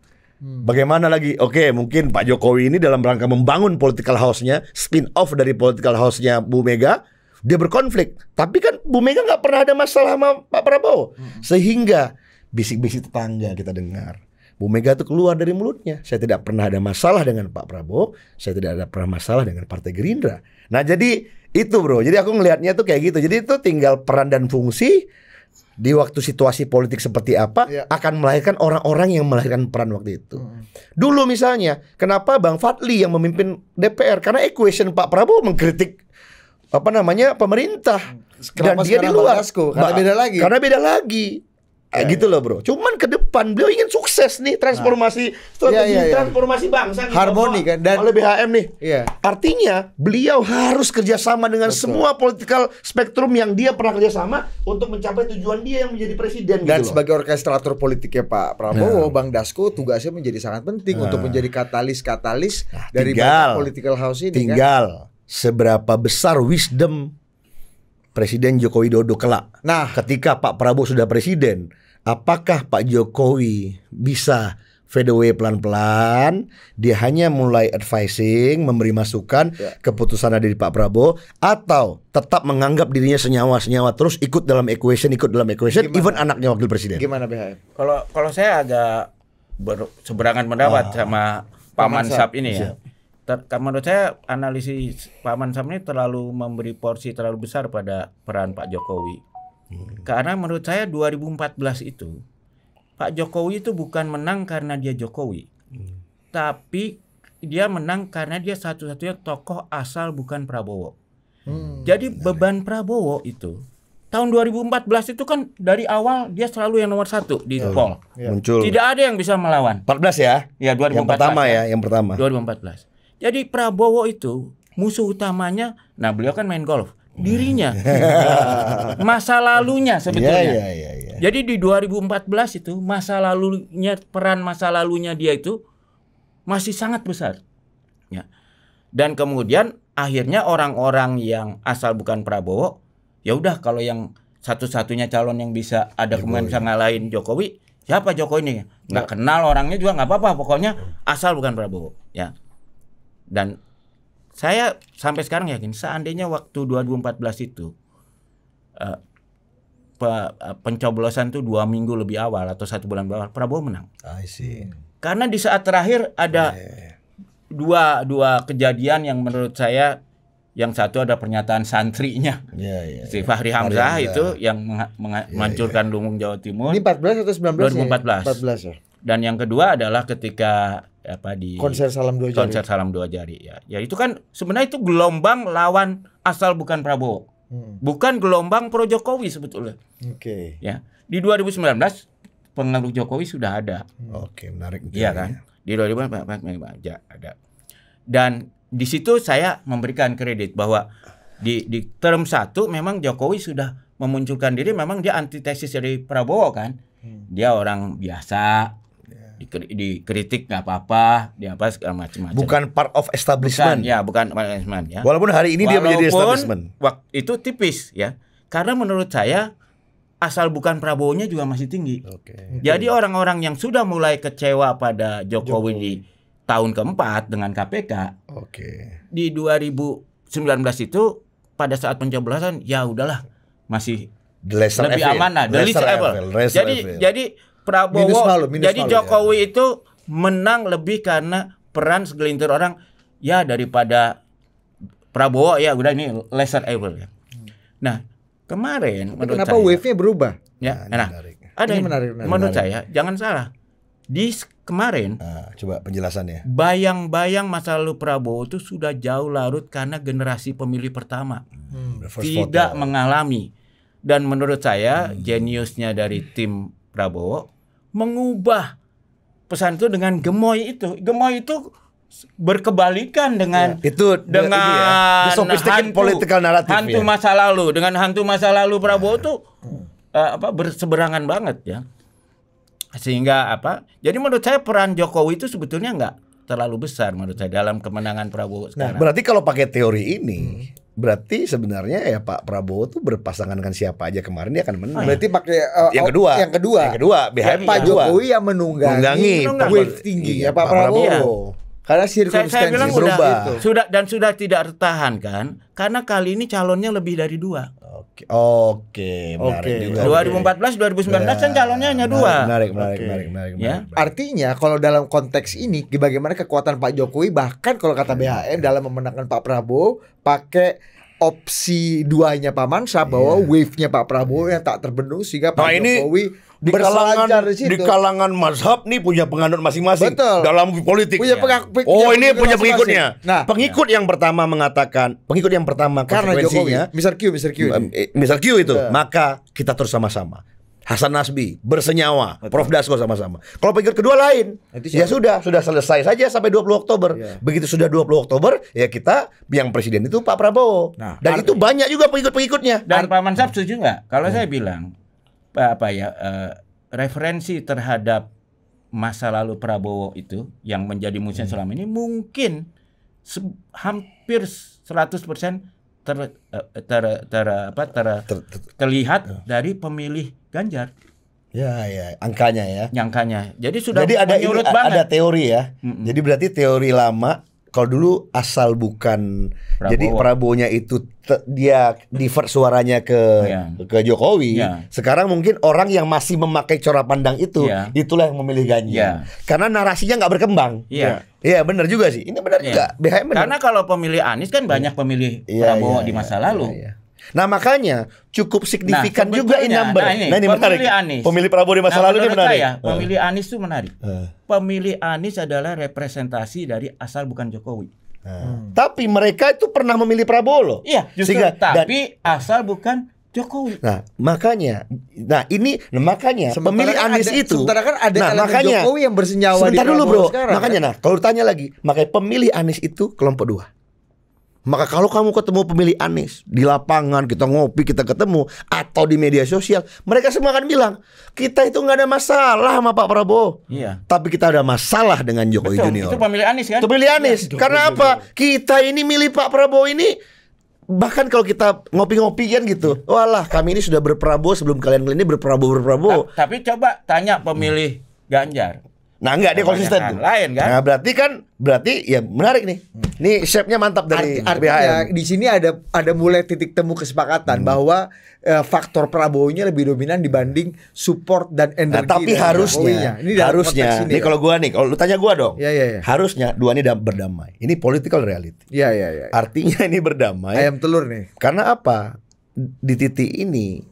Speaker 1: Bagaimana lagi? Oke, mungkin Pak Jokowi ini dalam rangka membangun political house-nya, spin off dari political house-nya Bu Mega, dia berkonflik. Tapi kan Bu Mega gak pernah ada masalah sama Pak Prabowo. Sehingga bisik-bisik tetangga kita dengar, Bu Mega itu keluar dari mulutnya, saya tidak pernah ada masalah dengan Pak Prabowo, saya tidak ada pernah masalah dengan Partai Gerindra. Nah jadi itu bro, jadi aku ngelihatnya tuh kayak gitu. Jadi itu tinggal peran dan fungsi di waktu situasi politik seperti apa akan melahirkan orang-orang yang melahirkan peran waktu itu. Dulu misalnya, kenapa Bang Fadli yang memimpin DPR? Karena equation Pak Prabowo mengkritik pemerintah. Dan dia di luar. Karena beda lagi. Gitu loh bro. Cuman ke depan beliau ingin sukses nih transformasi transformasi bangsa
Speaker 4: harmoni kan dan
Speaker 1: oleh BHM nih. Artinya beliau harus kerjasama dengan semua political spektrum yang dia pernah kerjasama untuk mencapai tujuan dia yang menjadi presiden.
Speaker 4: Dan gitu sebagai orkestrator politiknya Pak Prabowo, Bang Dasko tugasnya menjadi sangat penting untuk menjadi katalis dari political house ini.
Speaker 1: Tinggal seberapa besar wisdom Presiden Joko Widodo kelak. Nah, ketika Pak Prabowo sudah presiden, apakah Pak Jokowi bisa fade away pelan-pelan? Dia hanya mulai advising, memberi masukan, keputusan ada di Pak Prabowo, atau tetap menganggap dirinya senyawa-senyawa terus ikut dalam equation, even anaknya wakil presiden.
Speaker 4: Gimana BHM?
Speaker 2: Kalau saya agak berseberangan pendapat sama Pak Mansap ini ya. Menurut saya analisis Pak Mansam ini terlalu memberi porsi terlalu besar pada peran Pak Jokowi. Karena menurut saya 2014 itu Pak Jokowi itu bukan menang karena dia Jokowi, tapi dia menang karena dia satu-satunya tokoh asal bukan Prabowo. Jadi beban Prabowo itu tahun 2014 itu kan dari awal dia selalu yang nomor 1 di poll.
Speaker 1: Muncul.
Speaker 2: Tidak ada yang bisa melawan.
Speaker 1: 14 ya?
Speaker 2: Ya 2014.
Speaker 1: Yang pertama.
Speaker 2: 2014. Jadi Prabowo itu musuh utamanya, nah beliau kan main golf, dirinya, masa lalunya sebetulnya. Jadi di 2014 itu peran masa lalunya dia itu masih sangat besar. Ya. Dan kemudian akhirnya orang-orang yang asal bukan Prabowo, ya udah kalau yang satu-satunya calon yang bisa ada kemungkinan bisa ngalahin Jokowi, siapa Jokowi ini? Nggak kenal orangnya juga nggak apa-apa, pokoknya asal bukan Prabowo. Ya. Dan saya sampai sekarang yakin seandainya waktu 2014 itu pencoblosan itu 2 minggu lebih awal atau 1 bulan awal, Prabowo menang. Karena di saat terakhir ada dua kejadian yang menurut saya, yang satu ada pernyataan santrinya si Fahri Hamzah itu yang menghancurkan Lumbung Jawa Timur.
Speaker 4: Ini 14 atau 19?
Speaker 2: 2014. Ya. Dan yang kedua adalah ketika di
Speaker 4: konser Salam
Speaker 2: Dua Jari ya. Ya itu kan sebenarnya itu gelombang lawan asal bukan Prabowo. Bukan gelombang pro Jokowi sebetulnya. Ya. Di 2019 pengaruh Jokowi sudah ada.
Speaker 1: Menarik.
Speaker 2: Iya kan? Di 2019 ada. Dan di situ saya memberikan kredit bahwa di term 1 memang Jokowi sudah memunculkan diri, memang dia antitesis dari Prabowo kan. Dia orang biasa, dikritik nggak apa-apa, dia apa segala macam.
Speaker 1: Bukan part of establishment.
Speaker 2: Bukan establishment ya.
Speaker 1: Walaupun hari ini dia menjadi establishment.
Speaker 2: Waktu itu tipis ya. Karena menurut saya asal bukan Prabowo-nya juga masih tinggi. Jadi orang-orang yang sudah mulai kecewa pada Jokowi di tahun keempat dengan KPK. Di 2019 itu pada saat pencoblosan ya udahlah, masih
Speaker 1: lesser
Speaker 2: lebih
Speaker 1: evil.
Speaker 2: aman lah, the least evil. Jadi Prabowo,
Speaker 4: minus
Speaker 2: jadi
Speaker 4: malu,
Speaker 2: Jokowi itu menang lebih karena peran segelintir orang ya daripada Prabowo ya udah ini lesser evil ya. Nah kemarin menurut
Speaker 4: kenapa
Speaker 2: saya,
Speaker 4: wave-nya berubah?
Speaker 2: Ya, ada
Speaker 4: Ini
Speaker 2: yang
Speaker 4: menarik.
Speaker 2: menurut saya jangan salah di kemarin.
Speaker 1: Coba penjelasannya.
Speaker 2: Bayang-bayang masa lalu Prabowo itu sudah jauh larut karena generasi pemilih pertama tidak mengalami. Dan menurut saya jeniusnya dari tim Prabowo mengubah pesan itu dengan gemoy itu. Gemoy itu berkebalikan dengan dengan
Speaker 1: hantu political narrative
Speaker 2: hantu masa lalu. Dengan hantu masa lalu Prabowo tuh berseberangan banget ya. Sehingga jadi menurut saya peran Jokowi itu sebetulnya nggak terlalu besar menurut saya dalam kemenangan Prabowo sekarang.
Speaker 1: Nah, berarti kalau pakai teori ini berarti sebenarnya ya Pak Prabowo tuh berpasangan dengan siapa aja kemarin dia akan menang.
Speaker 4: Berarti pakai
Speaker 1: yang kedua
Speaker 4: BHM Pak Jokowi yang menunggangi wave tinggi ya Pak Prabowo. Karena
Speaker 2: saya bilang
Speaker 4: berubah.
Speaker 2: Sudah tidak tertahankan karena kali ini calonnya lebih dari 2.
Speaker 1: Oke, menarik juga.
Speaker 2: 2014, 2019 kan calonnya hanya 2.
Speaker 1: Menarik.
Speaker 2: Ya.
Speaker 4: Artinya kalau dalam konteks ini bagaimana kekuatan Pak Jokowi bahkan kalau kata BHM dalam memenangkan Pak Prabowo pakai opsi 2-nya Pak Mansab bahwa wave-nya Pak Prabowo yang tak terbendung sehingga Pak Jokowi berselancar di situ.
Speaker 1: Di kalangan mazhab nih punya penganut masing-masing.
Speaker 4: Betul.
Speaker 1: Dalam politik.
Speaker 4: Ini
Speaker 1: punya pengikutnya. Nah, pengikut yang pertama mengatakan,
Speaker 4: karena
Speaker 1: konsekuensinya
Speaker 4: Mr. Q
Speaker 1: itu, maka kita terus sama-sama. Hasan Nasbi bersenyawa, Prof Dasko sama-sama. Kalau pengikut kedua lain, ya sudah selesai saja sampai 20 Oktober. Begitu sudah 20 Oktober, ya kita yang presiden itu Pak Prabowo. Dan itu banyak juga pengikut-pengikutnya.
Speaker 2: Dan Pak Mansab setuju nggak? Kalau saya bilang referensi terhadap masa lalu Prabowo itu yang menjadi musuh selama ini mungkin hampir 100% terlihat dari pemilih Ganjar.
Speaker 1: Ya, angkanya ya.
Speaker 2: Jadi sudah menyurut banget.
Speaker 1: Ada teori ya. Jadi berarti teori lama kalau dulu asal bukan Prabowo. Jadi Prabowo-nya itu dia divert suaranya ke Jokowi. Sekarang mungkin orang yang masih memakai corak pandang itu, itulah yang memilih Ganjar. Karena narasinya nggak berkembang. Iya, benar juga sih. Ini benar juga. BHM benar.
Speaker 2: Karena kalau pemilih Anies kan banyak pemilih Prabowo di masa lalu.
Speaker 1: Nah makanya cukup signifikan juga ini number.
Speaker 2: Nah ini
Speaker 1: menarik. Pemilih Prabowo di masa lalu ini menarik.
Speaker 2: Pemilih Anies itu menarik. Pemilih Anies adalah representasi dari asal bukan Jokowi.
Speaker 1: Tapi mereka itu pernah memilih Prabowo loh.
Speaker 2: Iya, justru. Tapi asal bukan Jokowi.
Speaker 1: Nah makanya pemilih Anies itu.
Speaker 4: Sementara kan ada elemen Jokowi yang bersenyawa di
Speaker 1: Prabowo dulu bro.
Speaker 4: Sekarang,
Speaker 1: makanya kalau ditanya lagi, makanya pemilih Anies itu kelompok 2. Maka kalau kamu ketemu pemilih Anies di lapangan, kita ngopi, kita ketemu, atau di media sosial, mereka semua akan bilang kita itu nggak ada masalah sama Pak Prabowo. Tapi kita ada masalah dengan Jokowi Junior.
Speaker 2: Itu pemilih Anies kan?
Speaker 1: Itu pemilih Anies. Karena apa? Kita ini milih Pak Prabowo ini. Bahkan kalau kita ngopi-ngopi kan gitu, walah kami ini sudah berprabowo sebelum kalian ini berprabowo.
Speaker 2: Tapi coba tanya pemilih Ganjar.
Speaker 1: Nah enggak, dia konsisten tuh.
Speaker 2: Lain kan?
Speaker 1: Nah berarti ya menarik nih. Ini shape-nya mantap dari
Speaker 4: artinya di sini ada mulai titik temu kesepakatan bahwa faktor Prabowo-nya lebih dominan dibanding support dan energi.
Speaker 1: Tapi harusnya ini kalau gua nih, kalau lu tanya gua dong. Harusnya dua ini berdamai. Ini political reality.
Speaker 4: Iya.
Speaker 1: Artinya ini berdamai.
Speaker 4: Ayam telur nih. Karena
Speaker 1: apa? Di titik ini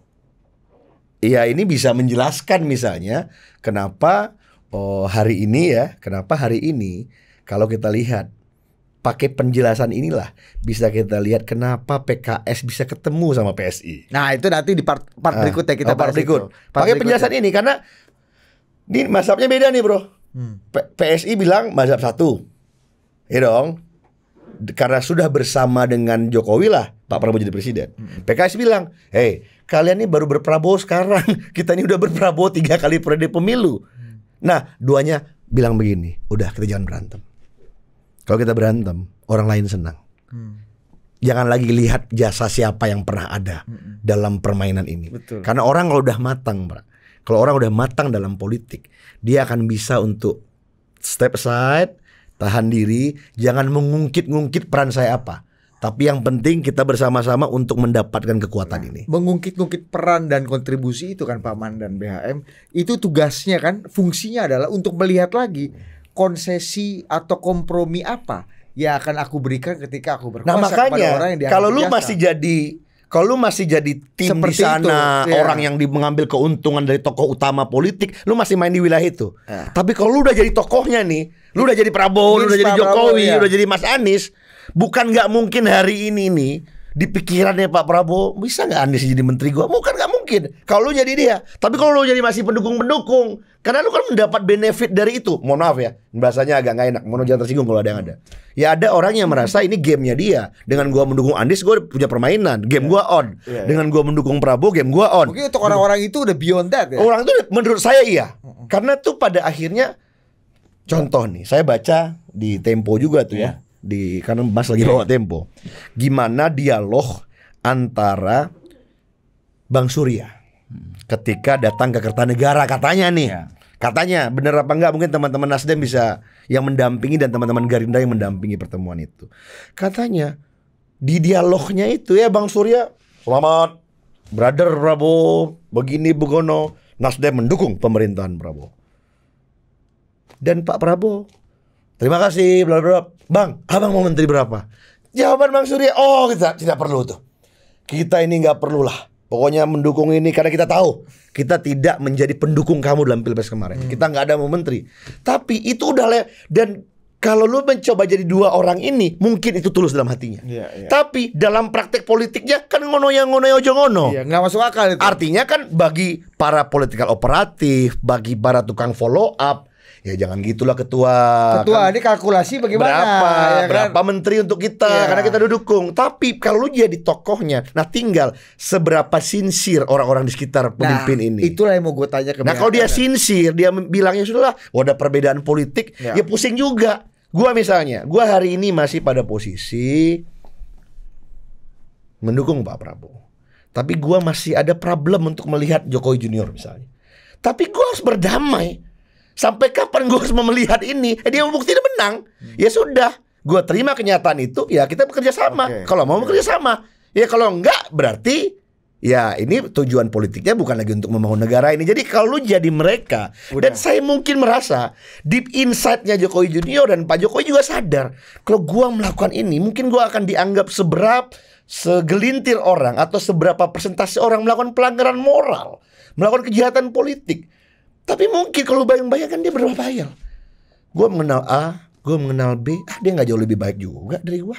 Speaker 1: ini bisa menjelaskan misalnya kenapa hari ini kalau kita lihat pakai penjelasan inilah bisa kita lihat kenapa PKS bisa ketemu sama PSI.
Speaker 4: Nah itu nanti di part berikutnya kita bahas
Speaker 1: berikut. Pakai penjelasan ini karena ini mazhabnya beda nih bro. PSI bilang mazhab 1, ya dong. Karena sudah bersama dengan Jokowi lah Pak Prabowo jadi presiden. PKS bilang, kalian ini baru berprabowo sekarang. Kita ini udah berprabowo 3 kali periode pemilu. Nah, duanya bilang begini, udah kita jangan berantem. Kalau kita berantem, orang lain senang. Jangan lagi lihat jasa siapa yang pernah ada dalam permainan ini.
Speaker 4: Betul.
Speaker 1: Karena orang kalau udah matang, Pak. Kalau orang udah matang dalam politik, dia akan bisa untuk step aside, tahan diri, jangan mengungkit-ngungkit peran saya apa. Tapi yang penting kita bersama-sama untuk mendapatkan kekuatan ini.
Speaker 4: Mengungkit-ungkit peran dan kontribusi itu kan Pak Man dan BHM, itu tugasnya kan, fungsinya adalah untuk melihat lagi konsesi atau kompromi apa yang akan aku berikan ketika aku berkuasa kepada orang yang dianggap
Speaker 1: kalau lu
Speaker 4: biasa.
Speaker 1: masih jadi tim seperti di sana itu, orang yang mengambil keuntungan dari tokoh utama politik, lu masih main di wilayah itu. Tapi kalau lu udah jadi tokohnya nih, lu udah jadi Prabowo, lu udah jadi Jokowi, lu udah jadi Mas Anies, bukan nggak mungkin hari ini nih di pikirannya Pak Prabowo bisa nggak Anies jadi menteri gua? Bukan nggak mungkin. Kalau lu jadi dia, tapi kalau lu jadi masih pendukung-pendukung, karena lu kan mendapat benefit dari itu. Mohon maaf ya, bahasanya agak nggak enak. Mohon jangan tersinggung kalau ada yang ada. Ya ada orang yang merasa ini gamenya dia. Dengan gua mendukung Anies, gua punya permainan. Game gua on. Dengan gua mendukung Prabowo, game gua on.
Speaker 4: Mungkin untuk orang-orang itu udah beyond that ya.
Speaker 1: Orang itu menurut saya iya. Karena tuh pada akhirnya, contoh nih, saya baca di Tempo juga tuh ya. Karena Mas lagi bawa Tempo, gimana dialog antara Bang Surya ketika datang ke Kertanegara katanya nih, katanya bener apa enggak, mungkin teman-teman Nasdem bisa yang mendampingi dan teman-teman Gerindra yang mendampingi pertemuan itu. Katanya di dialognya itu ya Bang Surya, selamat brother Prabowo, begini begono, Nasdem mendukung pemerintahan Prabowo. Dan Pak Prabowo, terima kasih, bla bla. Bang, abang mau menteri berapa? Jawaban Bang Surya, oh kita tidak perlu tuh. Kita ini nggak perlu lah. Pokoknya mendukung ini karena kita tahu kita tidak menjadi pendukung kamu dalam Pilpres kemarin. Kita nggak ada mau menteri. Tapi itu udah dan kalau lu mencoba jadi dua orang ini, mungkin itu tulus dalam hatinya. Tapi dalam praktek politiknya kan ngono yang ngono ojo ngono.
Speaker 4: Nggak masuk akal itu.
Speaker 1: Artinya kan bagi para political operatif, bagi para tukang follow up, ya jangan gitulah ketua.
Speaker 4: Ketua kan, ini kalkulasi bagaimana?
Speaker 1: Berapa menteri untuk kita? Karena kita dukung. Tapi kalau lu jadi tokohnya, nah tinggal seberapa sincere orang-orang di sekitar pemimpin ini.
Speaker 4: Itulah yang mau gue tanya ke.
Speaker 1: Nah kalau dia sincere, dia bilangnya sudahlah, ada perbedaan politik, ya pusing juga. Gua misalnya, gua hari ini masih pada posisi mendukung Pak Prabowo. Tapi gua masih ada problem untuk melihat Jokowi Junior misalnya. Tapi gua harus berdamai. Sampai kapan gue harus melihat ini? Dia membuktikan menang. Ya sudah, gue terima kenyataan itu. Ya kita bekerja sama. Kalau mau bekerja sama. Ya kalau enggak berarti ya ini tujuan politiknya bukan lagi untuk membangun negara ini. Jadi kalau lu jadi mereka, dan saya mungkin merasa deep inside-nya Jokowi Junior dan Pak Jokowi juga sadar kalau gue melakukan ini, mungkin gue akan dianggap segelintir orang atau seberapa persentase orang melakukan pelanggaran moral, melakukan kejahatan politik. Tapi mungkin kalau bayang-bayangkan dia berapa hayal. Gue mengenal A, gue mengenal B, dia nggak jauh lebih baik juga dari gue.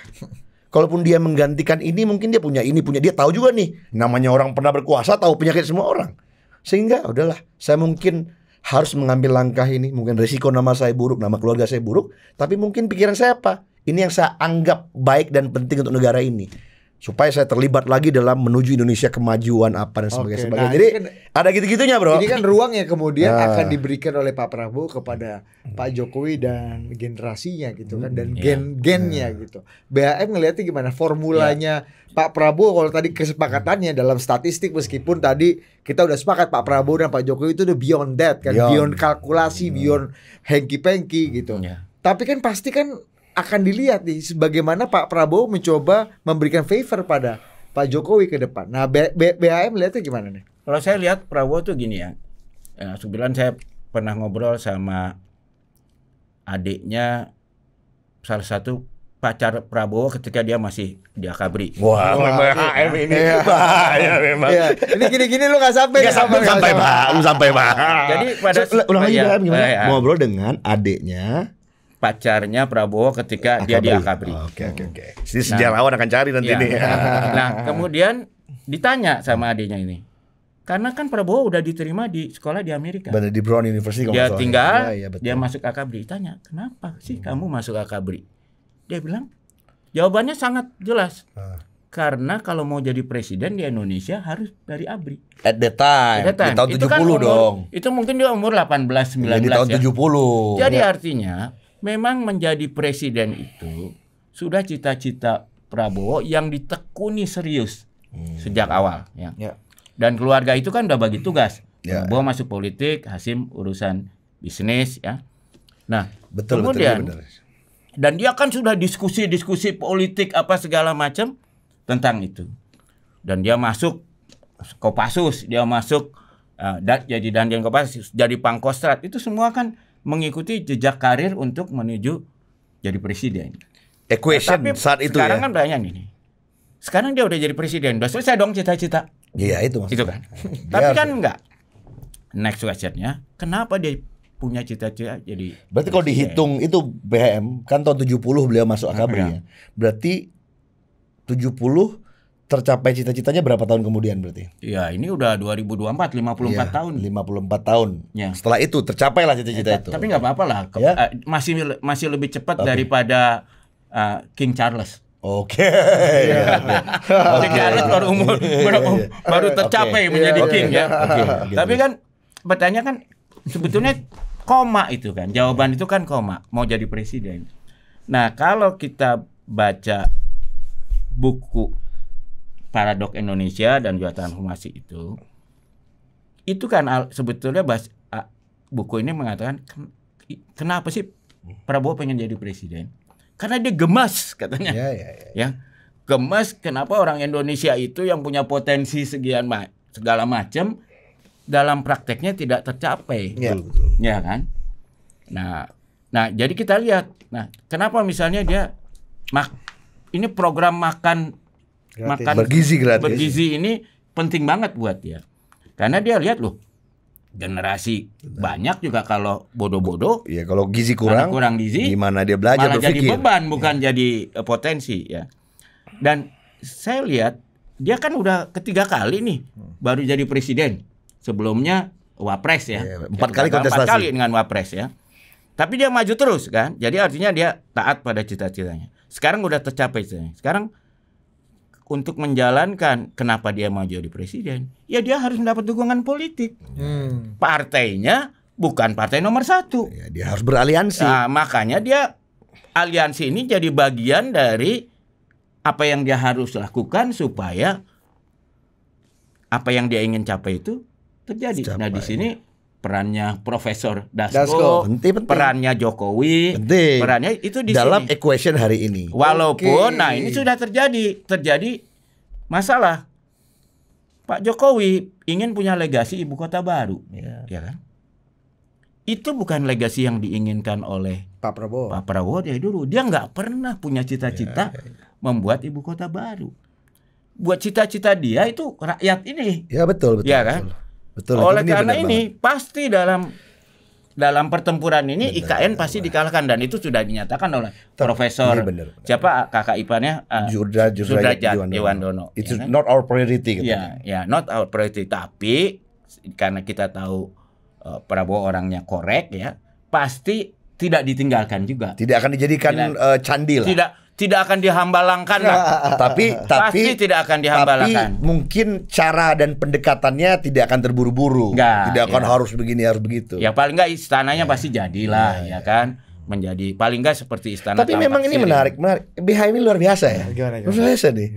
Speaker 1: Kalaupun dia menggantikan ini, mungkin dia punya ini, dia tahu juga nih. Namanya orang pernah berkuasa, tahu penyakit semua orang. Sehingga udahlah, saya mungkin harus mengambil langkah ini. Mungkin risiko nama saya buruk, nama keluarga saya buruk. Tapi mungkin pikiran saya apa? Ini yang saya anggap baik dan penting untuk negara ini. Supaya saya terlibat lagi dalam menuju Indonesia kemajuan apa dan sebagainya.
Speaker 4: Nah,
Speaker 1: jadi kan, ada gitu-gitunya bro.
Speaker 4: Ini kan ruang yang kemudian akan diberikan oleh Pak Prabowo kepada Pak Jokowi dan generasinya gitu kan. Dan gen-gennya gitu. BHM ngelihatnya gimana formulanya Pak Prabowo. Kalau tadi kesepakatannya dalam statistik, meskipun tadi kita udah sepakat Pak Prabowo dan Pak Jokowi itu udah beyond that kan. Beyond kalkulasi, beyond hanky-panky gitu. Tapi kan pasti kan akan dilihat nih sebagaimana Pak Prabowo mencoba memberikan favor pada Pak Jokowi ke depan. Nah, BHM lihatnya gimana nih?
Speaker 2: Kalau saya lihat Prabowo tuh gini ya. Sebulan saya pernah ngobrol sama adiknya salah satu pacar Prabowo ketika dia masih di Akabri.
Speaker 1: Wah, BHM ini bahaya memang.
Speaker 4: Ini gini-gini lu nggak sampai.
Speaker 1: Belum sampai Pak.
Speaker 2: Jadi pada
Speaker 1: ulang lagi BHM gimana? Ngobrol dengan adiknya
Speaker 2: pacarnya Prabowo ketika dia di Akabri.
Speaker 1: Oke. Jadi sejarawan akan cari nanti nih.
Speaker 2: Nah, kemudian ditanya sama adiknya ini. Karena kan Prabowo udah diterima di sekolah di Amerika.
Speaker 1: Benar, di Brown University.
Speaker 2: Dia tinggal, dia masuk Akabri. Tanya, kenapa sih kamu masuk Akabri? Dia bilang, jawabannya sangat jelas. Karena kalau mau jadi presiden di Indonesia harus dari ABRI.
Speaker 1: At that time. Di tahun 70 kan dong.
Speaker 2: Itu mungkin dia umur 18, 19
Speaker 1: di tahun 70.
Speaker 2: Jadi artinya memang menjadi presiden itu sudah cita-cita Prabowo yang ditekuni serius sejak awal ya. Dan keluarga itu kan udah bagi tugas. Prabowo masuk politik, Hasim urusan bisnis ya. Nah, kemudian Dan dia kan sudah diskusi politik apa segala macam tentang itu. Dan dia masuk Kopassus, dia masuk jadi Danjen Kopassus, jadi Pangkostrat. Itu semua kan mengikuti jejak karir untuk menuju jadi presiden.
Speaker 1: Equation
Speaker 2: tapi
Speaker 1: saat itu
Speaker 2: sekarang
Speaker 1: ya.
Speaker 2: kan banyak ini. Sekarang dia udah jadi presiden, udah selesai dong cita-cita.
Speaker 1: Iya itu maksudnya.
Speaker 2: Itu kan. Tapi kan enggak. Next question-nya, kenapa dia punya cita-cita jadi
Speaker 1: Berarti kalau dihitung itu BHM kan tahun 70 beliau masuk AKABRI ya. Berarti 70 tercapai cita-citanya berapa tahun kemudian berarti?
Speaker 2: Ya, ini udah 2024, 54 tahun.
Speaker 1: 54 tahun.
Speaker 2: Ya.
Speaker 1: Setelah itu tercapai lah cita-cita itu.
Speaker 2: Tapi nggak apa-apa lah.
Speaker 1: Ya?
Speaker 2: Masih lebih cepat daripada King Charles.
Speaker 1: Oke.
Speaker 2: King Charles baru tercapai menjadi king ya.
Speaker 1: Gitu.
Speaker 2: Tapi kan pertanyaan kan sebetulnya koma itu kan. Jawaban itu kan koma, mau jadi presiden. Nah, kalau kita baca buku Paradok Indonesia dan juga Transformasi itu kan sebetulnya buku ini mengatakan kenapa sih Prabowo pengen jadi presiden? Karena dia gemas katanya. Ya. Gemas kenapa orang Indonesia itu yang punya potensi segala macam dalam prakteknya tidak tercapai.
Speaker 1: Ya,
Speaker 2: ya kan? Nah, jadi kita lihat. Nah, kenapa misalnya dia ini program makan bergizi ini penting banget buat dia. Karena dia lihat loh, generasi banyak juga kalau bodoh-bodoh.
Speaker 1: Iya, kalau gizi kurang gizi, gimana dia belajar
Speaker 2: malah
Speaker 1: berpikir.
Speaker 2: Jadi beban bukan jadi potensi ya. Dan saya lihat dia kan udah ketiga kali nih baru jadi presiden. Sebelumnya wapres ya.
Speaker 1: 4 kali kontestasi.
Speaker 2: 4 kali dengan wapres ya. Tapi dia maju terus kan. Jadi artinya dia taat pada cita-citanya. Sekarang udah tercapai cita-citanya. Sekarang untuk menjalankan kenapa dia maju jadi presiden, ya dia harus mendapat dukungan politik. Partainya bukan partai nomor 1.
Speaker 1: Ya, dia harus beraliansi.
Speaker 2: Nah, makanya dia aliansi ini jadi bagian dari apa yang dia harus lakukan supaya apa yang dia ingin capai itu terjadi. Nah, di sini perannya Profesor Dasko.
Speaker 1: Penting.
Speaker 2: Perannya Jokowi,
Speaker 1: penting.
Speaker 2: Perannya itu di
Speaker 1: dalam
Speaker 2: sini.
Speaker 1: equation hari ini.
Speaker 2: Walaupun, nah ini sudah terjadi masalah. Pak Jokowi ingin punya legasi ibu kota baru, ya kan? Itu bukan legasi yang diinginkan oleh
Speaker 4: Pak Prabowo
Speaker 2: dari dulu. Dia nggak pernah punya cita-cita membuat ibu kota baru. Buat cita-cita dia itu rakyat ini.
Speaker 1: Ya betul.
Speaker 2: Ya kan?
Speaker 1: Betul.
Speaker 2: Oleh karena ini pasti dalam pertempuran ini IKN pasti dikalahkan dan itu sudah dinyatakan oleh Profesor siapa kakak iparnya Sudrajat Dewandono.
Speaker 1: It's not our priority.
Speaker 2: Ya, not our priority. Tapi karena kita tahu Prabowo orangnya korek ya, pasti tidak ditinggalkan juga.
Speaker 1: Tidak akan dijadikan candi lah.
Speaker 2: Tidak akan dihambalangkan lah.
Speaker 1: Tapi
Speaker 2: pasti tidak akan dihambalangkan.
Speaker 1: Tapi mungkin cara dan pendekatannya tidak akan terburu-buru. Tidak akan harus begini harus begitu.
Speaker 2: Ya paling enggak istananya pasti jadilah ya kan. Menjadi paling enggak seperti istana.
Speaker 1: Tapi memang ini menarik. BHM ini luar biasa ya. Luar biasa nih.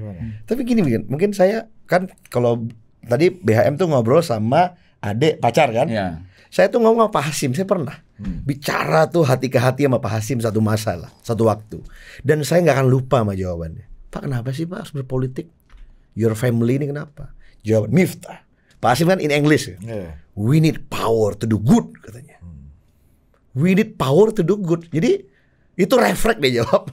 Speaker 1: Tapi gini mungkin saya kan kalau tadi BHM tuh ngobrol sama adik pacar kan.
Speaker 2: Ya.
Speaker 1: Saya tuh ngomong sama Pak Hasim, saya pernah bicara tuh hati ke hati sama Pak Hasim satu masalah, satu waktu. Dan saya nggak akan lupa sama jawabannya. Pak, kenapa sih Pak harus berpolitik? Your family ini kenapa? Jawaban Miftah. Pak Hasim kan in English. We need power to do good katanya. We need power to do good. Jadi itu refleks dia jawab.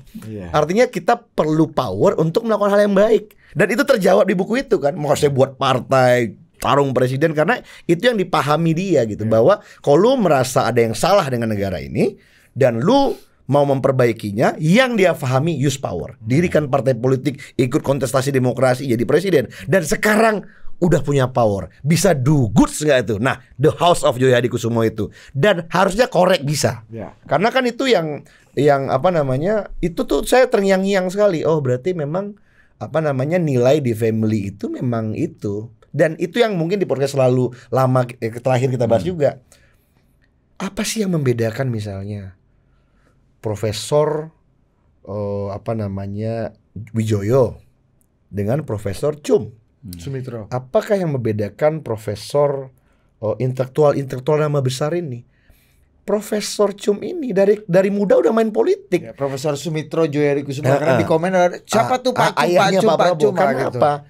Speaker 1: Artinya kita perlu power untuk melakukan hal yang baik. Dan itu terjawab di buku itu kan. Mau saya buat partai tarung presiden karena itu yang dipahami dia gitu bahwa kalau lu merasa ada yang salah dengan negara ini dan lu mau memperbaikinya, yang dia pahami use power, dirikan partai politik, ikut kontestasi demokrasi jadi presiden dan sekarang udah punya power, bisa do goods nggak itu? Nah, the house of Joy Hadikusumo itu dan harusnya korek bisa, karena kan itu yang apa namanya itu tuh saya terngiang-ngiang sekali. Oh berarti memang apa namanya nilai di family itu memang itu. Dan itu yang mungkin di podcast selalu lama terakhir kita bahas juga. Apa sih yang membedakan misalnya Profesor apa namanya Wijoyo dengan Profesor
Speaker 4: Sumitro?
Speaker 1: Apakah yang membedakan Profesor intelektual nama besar ini? Profesor Cum ini dari muda udah main politik.
Speaker 4: Ya, Profesor Sumitro Joyari Kusuma karena di komen ada siapa tuh Pak Cum,
Speaker 1: ayahnya Pak Prabowo.
Speaker 4: Karena
Speaker 1: gitu. Apa?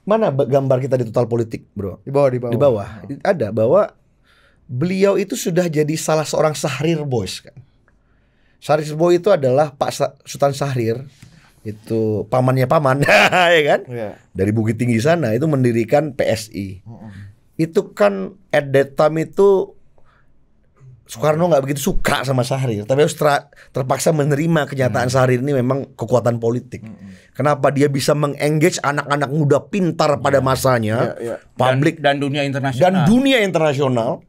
Speaker 1: Mana gambar kita di Total Politik, Bro?
Speaker 4: Di bawah.
Speaker 1: Ada bahwa beliau itu sudah jadi salah seorang Syahrir Boys kan. Syahrir Boys itu adalah Pak Sultan Syahrir, itu pamannya paman, ya kan? Yeah. Dari Bukit Tinggi sana itu mendirikan PSI. Itu kan at that time itu Soekarno nggak begitu suka sama Syahrir, tapi harus terpaksa menerima kenyataan Syahrir ini memang kekuatan politik. Kenapa dia bisa mengengage anak-anak muda pintar pada masanya, publik
Speaker 2: dan dunia internasional,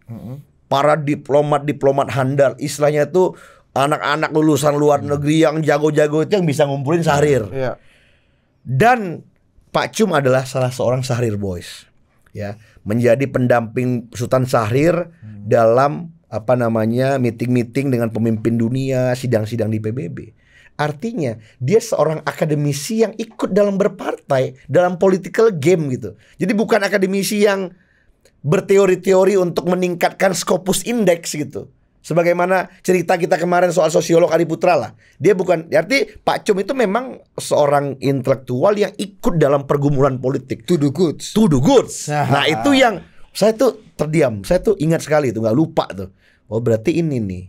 Speaker 1: para diplomat handal, istilahnya itu anak-anak lulusan luar negeri yang jago-jago itu yang bisa ngumpulin Syahrir. Dan Pak Cum adalah salah seorang Syahrir Boys, ya, menjadi pendamping Sultan Syahrir dalam meeting-meeting dengan pemimpin dunia, sidang-sidang di PBB. Artinya dia seorang akademisi yang ikut dalam berpartai, dalam political game gitu. Jadi bukan akademisi yang berteori-teori untuk meningkatkan Scopus Index gitu. Sebagaimana cerita kita kemarin soal sosiolog Adi Putra lah. Dia bukan, arti Pak Cum itu memang seorang intelektual yang ikut dalam pergumulan politik.
Speaker 4: To do goods.
Speaker 1: Nah itu yang saya tuh terdiam. Saya tuh ingat sekali itu, nggak lupa tuh. Oh berarti ini nih.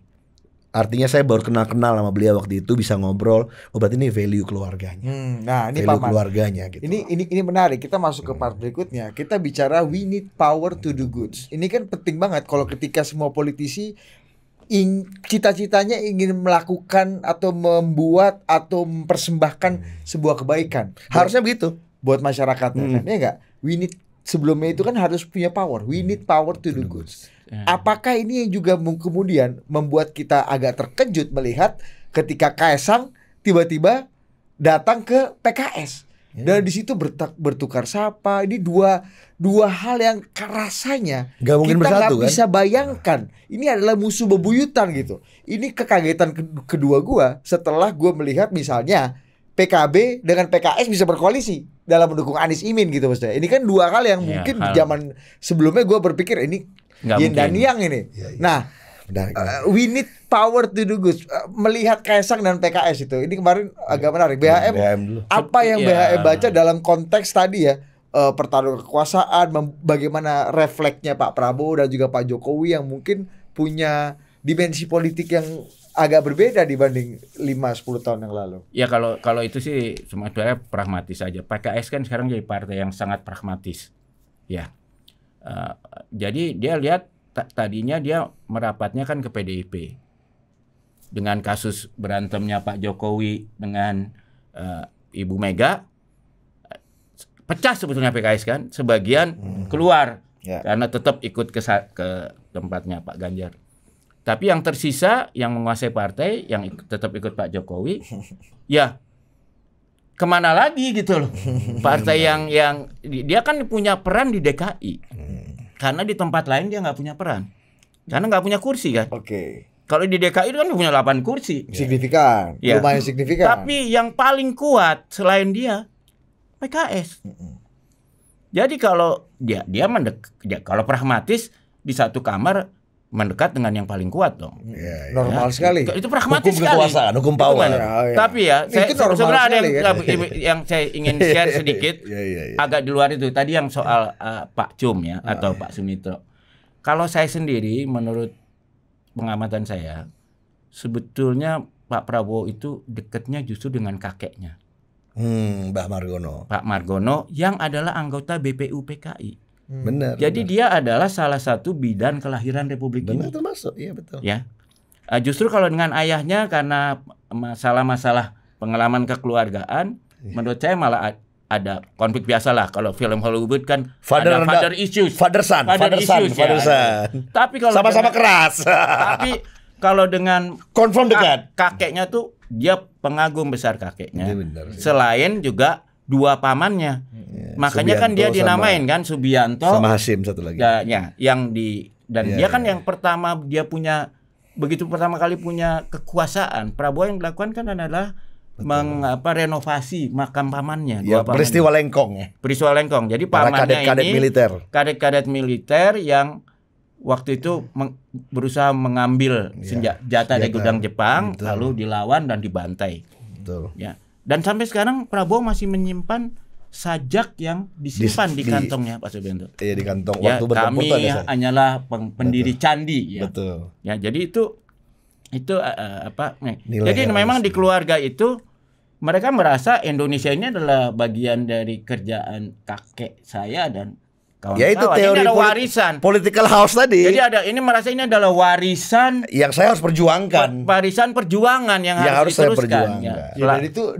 Speaker 1: Artinya saya baru kenal sama beliau waktu itu, bisa ngobrol. Oh berarti ini value keluarganya.
Speaker 4: Nah ini
Speaker 1: value keluarganya gitu.
Speaker 4: Ini menarik. Kita masuk ke part berikutnya. Kita bicara we need power to do goods. Ini kan penting banget kalau ketika semua politisi cita-citanya ingin melakukan atau membuat atau mempersembahkan sebuah kebaikan.
Speaker 1: Harusnya begitu
Speaker 4: buat masyarakatnya. Kan? Ya enggak? We need, sebelumnya itu kan harus punya power. We need power to do goods. Apakah ini yang juga kemudian membuat kita agak terkejut melihat ketika Kaesang tiba-tiba datang ke PKS dan di situ bertukar sapa. Ini dua hal yang rasanya
Speaker 1: gak mungkin
Speaker 4: kita nggak
Speaker 1: kan?
Speaker 4: bisa bayangkan. Ini adalah musuh bebuyutan gitu. Ini kekagetan kedua gua setelah gua melihat misalnya PKB dengan PKS bisa berkoalisi dalam mendukung Anies Imin gitu maksudnya. Ini kan dua hal yang mungkin zaman sebelumnya gua berpikir ini yin dan yang ini. Nah, we need power to do good. Melihat Kaesang dan PKS itu, ini kemarin agak menarik. BHM apa yang BHM baca dalam konteks tadi ya, pertarungan kekuasaan, bagaimana refleksnya Pak Prabowo dan juga Pak Jokowi yang mungkin punya dimensi politik yang agak berbeda dibanding 5-10 tahun yang lalu.
Speaker 2: Ya kalau itu sih sebenarnya pragmatis saja. PKS kan sekarang jadi partai yang sangat pragmatis. Ya. Jadi dia lihat tadinya dia merapatnya kan ke PDIP dengan kasus berantemnya Pak Jokowi dengan Ibu Mega, pecah sebetulnya PKS kan, sebagian keluar karena tetap ikut ke tempatnya Pak Ganjar. Tapi yang tersisa yang menguasai partai yang tetap ikut Pak Jokowi, ya kemana lagi gitu loh. Partai yang dia kan punya peran di DKI. Karena di tempat lain dia nggak punya peran. Karena nggak punya kursi kan. Kalau di DKI itu kan punya 8 kursi.
Speaker 4: Signifikan. Ya. Lumayan signifikan.
Speaker 2: Tapi yang paling kuat selain dia PKS. Jadi kalau dia kalau pragmatis di satu kamar mendekat dengan yang paling kuat dong.
Speaker 4: Normal sekali.
Speaker 2: Itu pragmatis
Speaker 1: sekali. Hukum kekuasaan, hukum power.
Speaker 2: Tapi ya, sebenarnya ada yang saya ingin share sedikit, agak di luar itu. Tadi yang soal Pak Cum ya, atau Pak Sumitro. Kalau saya sendiri, menurut pengamatan saya, sebetulnya Pak Prabowo itu dekatnya justru dengan kakeknya.
Speaker 1: Mbak Margono.
Speaker 2: Pak Margono yang adalah anggota BPU PKI.
Speaker 1: Benar.
Speaker 2: Jadi dia adalah salah satu bidan kelahiran Republik ini.
Speaker 1: Benar termasuk, iya betul.
Speaker 2: Ya, justru kalau dengan ayahnya karena masalah-masalah pengalaman kekeluargaan, menurut saya malah ada konflik biasa lah. Kalau film Hollywood kan ada father issues,
Speaker 1: father son.
Speaker 2: Tapi kalau
Speaker 1: sama-sama keras.
Speaker 2: Tapi kalau dengan
Speaker 1: confirm dekat,
Speaker 2: kakeknya tuh dia pengagum besar kakeknya. Selain juga dua pamannya. Makanya Subianto kan dia dinamain kan Subianto
Speaker 1: sama Hasim satu lagi.
Speaker 2: Ya, dia kan yang pertama dia punya begitu pertama kali punya kekuasaan. Prabowo yang dilakukan kan adalah renovasi makam pamannya.
Speaker 1: Peristiwa Lengkong ya.
Speaker 2: Peristiwa Lengkong. Jadi pamannya
Speaker 1: kadet-kadet
Speaker 2: ini
Speaker 1: militer.
Speaker 2: Kadet-kadet militer yang waktu itu berusaha mengambil senjata dari gudang Jepang, lalu dilawan dan dibantai.
Speaker 1: Betul.
Speaker 2: Ya. Dan sampai sekarang Prabowo masih menyimpan sajak yang disimpan di kantongnya Pak Subianto.
Speaker 1: Iya, di kantong.
Speaker 2: Ya,
Speaker 1: Waktu bertempur
Speaker 2: kami hanyalah pendiri candi. Ya.
Speaker 1: Betul.
Speaker 2: Ya, jadi itu apa? Jadi memang di keluarga itu mereka merasa Indonesia ini adalah bagian dari kerjaan kakek saya dan kawan-kawan.
Speaker 1: Ya itu teori
Speaker 2: ini ada warisan.
Speaker 1: Political house tadi.
Speaker 2: Jadi ini merasa ini adalah warisan
Speaker 1: yang saya harus perjuangkan.
Speaker 2: Warisan perjuangan yang harus
Speaker 1: saya
Speaker 2: diteruskan.
Speaker 4: Ya,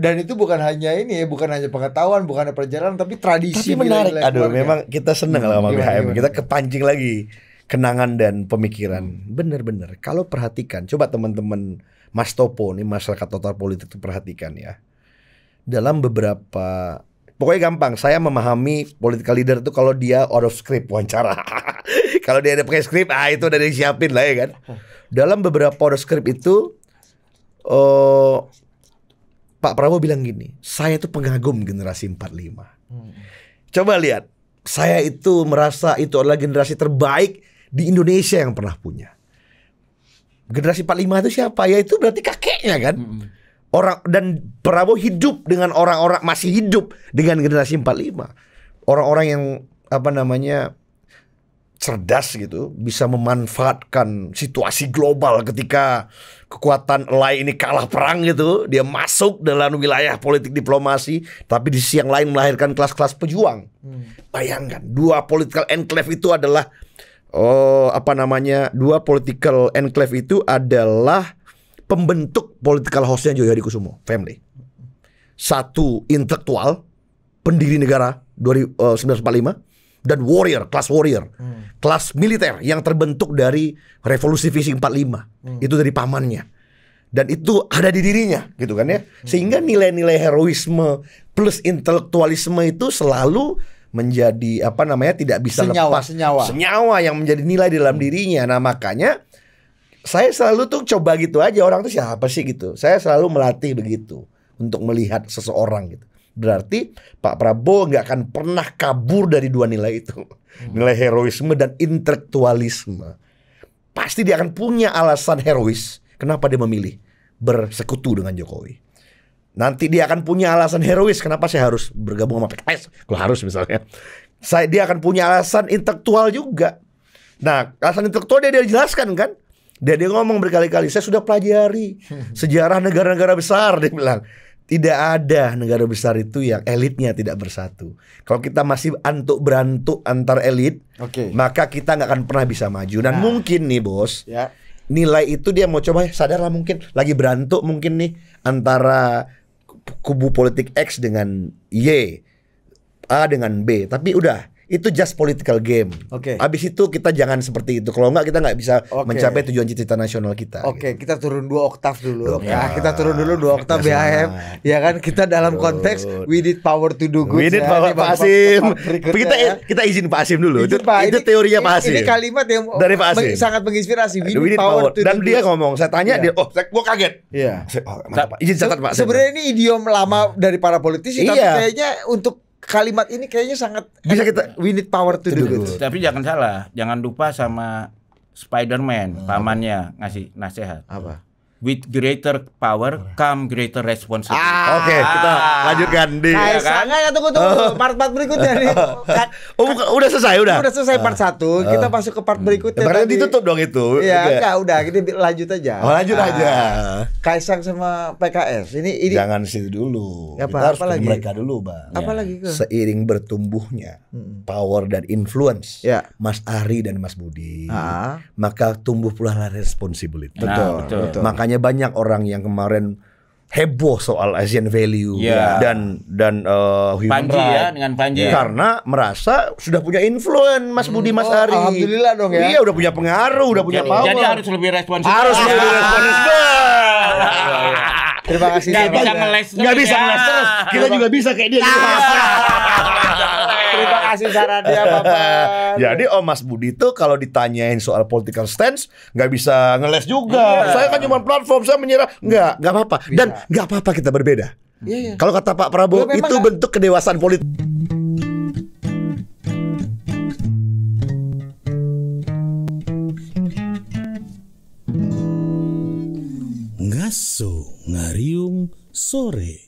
Speaker 4: dan itu bukan hanya ini ya, bukan hanya pengetahuan, bukan hanya perjalanan, tapi tradisi.
Speaker 1: Tapi menarik. Aduh, memang kita seneng lah sama BHM. Kita kepancing lagi kenangan dan pemikiran. Bener-bener. Kalau perhatikan, coba teman-teman Mas Topo nih, masyarakat total politik itu perhatikan ya. Dalam beberapa, pokoknya gampang, saya memahami political leader itu kalau dia out of script wawancara. Kalau dia ada pakai script, itu udah disiapin lah ya kan. Dalam beberapa out of script itu Pak Prabowo bilang gini, saya itu pengagum generasi 45. Coba lihat, saya itu merasa itu adalah generasi terbaik di Indonesia yang pernah punya. Generasi 45 itu siapa? Ya itu berarti kakeknya kan. Orang, dan Prabowo hidup dengan orang-orang, masih hidup dengan generasi 45. Orang-orang yang cerdas gitu, bisa memanfaatkan situasi global ketika kekuatan elai ini kalah perang gitu, dia masuk dalam wilayah politik diplomasi, tapi di sisi yang lain melahirkan kelas-kelas pejuang. Bayangkan, dua political enclave itu adalah dua political enclave itu adalah pembentuk political house-nya Joyo Hadikusumo family. Satu intelektual, pendiri negara 1945, dan warrior, kelas militer yang terbentuk dari revolusi visi 45. Itu dari pamannya. Dan itu ada di dirinya, gitu kan ya. Sehingga nilai-nilai heroisme plus intelektualisme itu selalu menjadi tidak bisa lepas senyawa yang menjadi nilai di dalam dirinya. Nah, makanya saya selalu tuh coba gitu aja, orang tuh siapa sih gitu. Saya selalu melatih begitu untuk melihat seseorang gitu. Berarti Pak Prabowo nggak akan pernah kabur dari dua nilai itu, nilai heroisme dan intelektualisme. Pasti dia akan punya alasan herois kenapa dia memilih bersekutu dengan Jokowi. Nanti dia akan punya alasan herois kenapa saya harus bergabung sama PKS. Kalau harus misalnya, dia akan punya alasan intelektual juga. Nah, alasan intelektual dia jelaskan kan. Dia ngomong berkali-kali, saya sudah pelajari sejarah negara-negara besar. Dia bilang, tidak ada negara besar itu yang elitnya tidak bersatu. Kalau kita masih antuk-berantuk antar elit, maka kita nggak akan pernah bisa maju. Dan mungkin nih bos, nilai itu dia mau coba sadarlah, mungkin lagi berantuk mungkin nih antara kubu politik X dengan Y, A dengan B. Tapi udah, itu just political game. Abis itu kita jangan seperti itu. Kalau enggak kita nggak bisa mencapai tujuan cita-cita nasional kita.
Speaker 4: Kita turun 2 oktav dulu. Kita turun dulu 2 oktav BHM. Ya kan, kita dalam konteks we need power to do good.
Speaker 1: We need power, Pak Hasim. Kita izin Pak Hasim dulu. Itu teorinya Pak Hasim.
Speaker 4: Ini kalimat yang
Speaker 1: dari Pak Hasim
Speaker 4: sangat menginspirasi. We need power to do good.
Speaker 1: Dan dia ngomong, saya tanya dia, gua kaget.
Speaker 4: Iya.
Speaker 1: Mantap, Pak. Izin catat Pak.
Speaker 4: Sebenarnya ini idiom lama dari para politisi, tapi kayaknya untuk kalimat ini kayaknya sangat
Speaker 1: bisa kita,
Speaker 4: we need power to do good.
Speaker 2: Tapi jangan salah, jangan lupa sama Spider-Man, pamannya ngasih nasihat.
Speaker 4: Apa?
Speaker 2: With greater power come greater responsibility.
Speaker 1: Kita lanjutkan di.
Speaker 4: Tunggu part berikutnya nih.
Speaker 1: Udah selesai
Speaker 4: Udah selesai part 1. Kita masuk ke part berikutnya.
Speaker 1: Berarti ditutup dong itu.
Speaker 4: Iya, enggak, udah kita lanjut aja.
Speaker 1: Lanjut aja.
Speaker 4: Kaisang sama PKS. Ini
Speaker 1: jangan situ dulu.
Speaker 4: Kita
Speaker 1: harus ke mereka dulu, Bang.
Speaker 4: Apa lagi?
Speaker 1: Seiring bertumbuhnya power dan influence Mas Ari dan Mas Budi, maka tumbuh pula responsibility.
Speaker 4: Betul.
Speaker 1: Makanya banyak orang yang kemarin heboh soal Asian value dan human
Speaker 2: Panji
Speaker 1: rights
Speaker 2: dengan Panji
Speaker 1: karena merasa sudah punya influence Mas Budi, Mas Ari.
Speaker 4: Alhamdulillah dong ya.
Speaker 1: Iya, udah punya pengaruh, udah punya power.
Speaker 2: Jadi harus lebih responsif.
Speaker 4: Terima kasih.
Speaker 2: Nggak bisa ngeles
Speaker 1: terus. Kita juga bisa kayak dia.
Speaker 4: Terima kasih sarannya Bapak.
Speaker 1: Jadi Mas Budi tuh kalau ditanyain soal political stance nggak bisa ngeles juga. Saya kan cuma platform, saya menyerah. Nggak apa-apa. Dan nggak apa-apa kita berbeda. Kalau kata Pak Prabowo itu bentuk kedewasaan politik.
Speaker 3: Ngaso Ngariung Sore.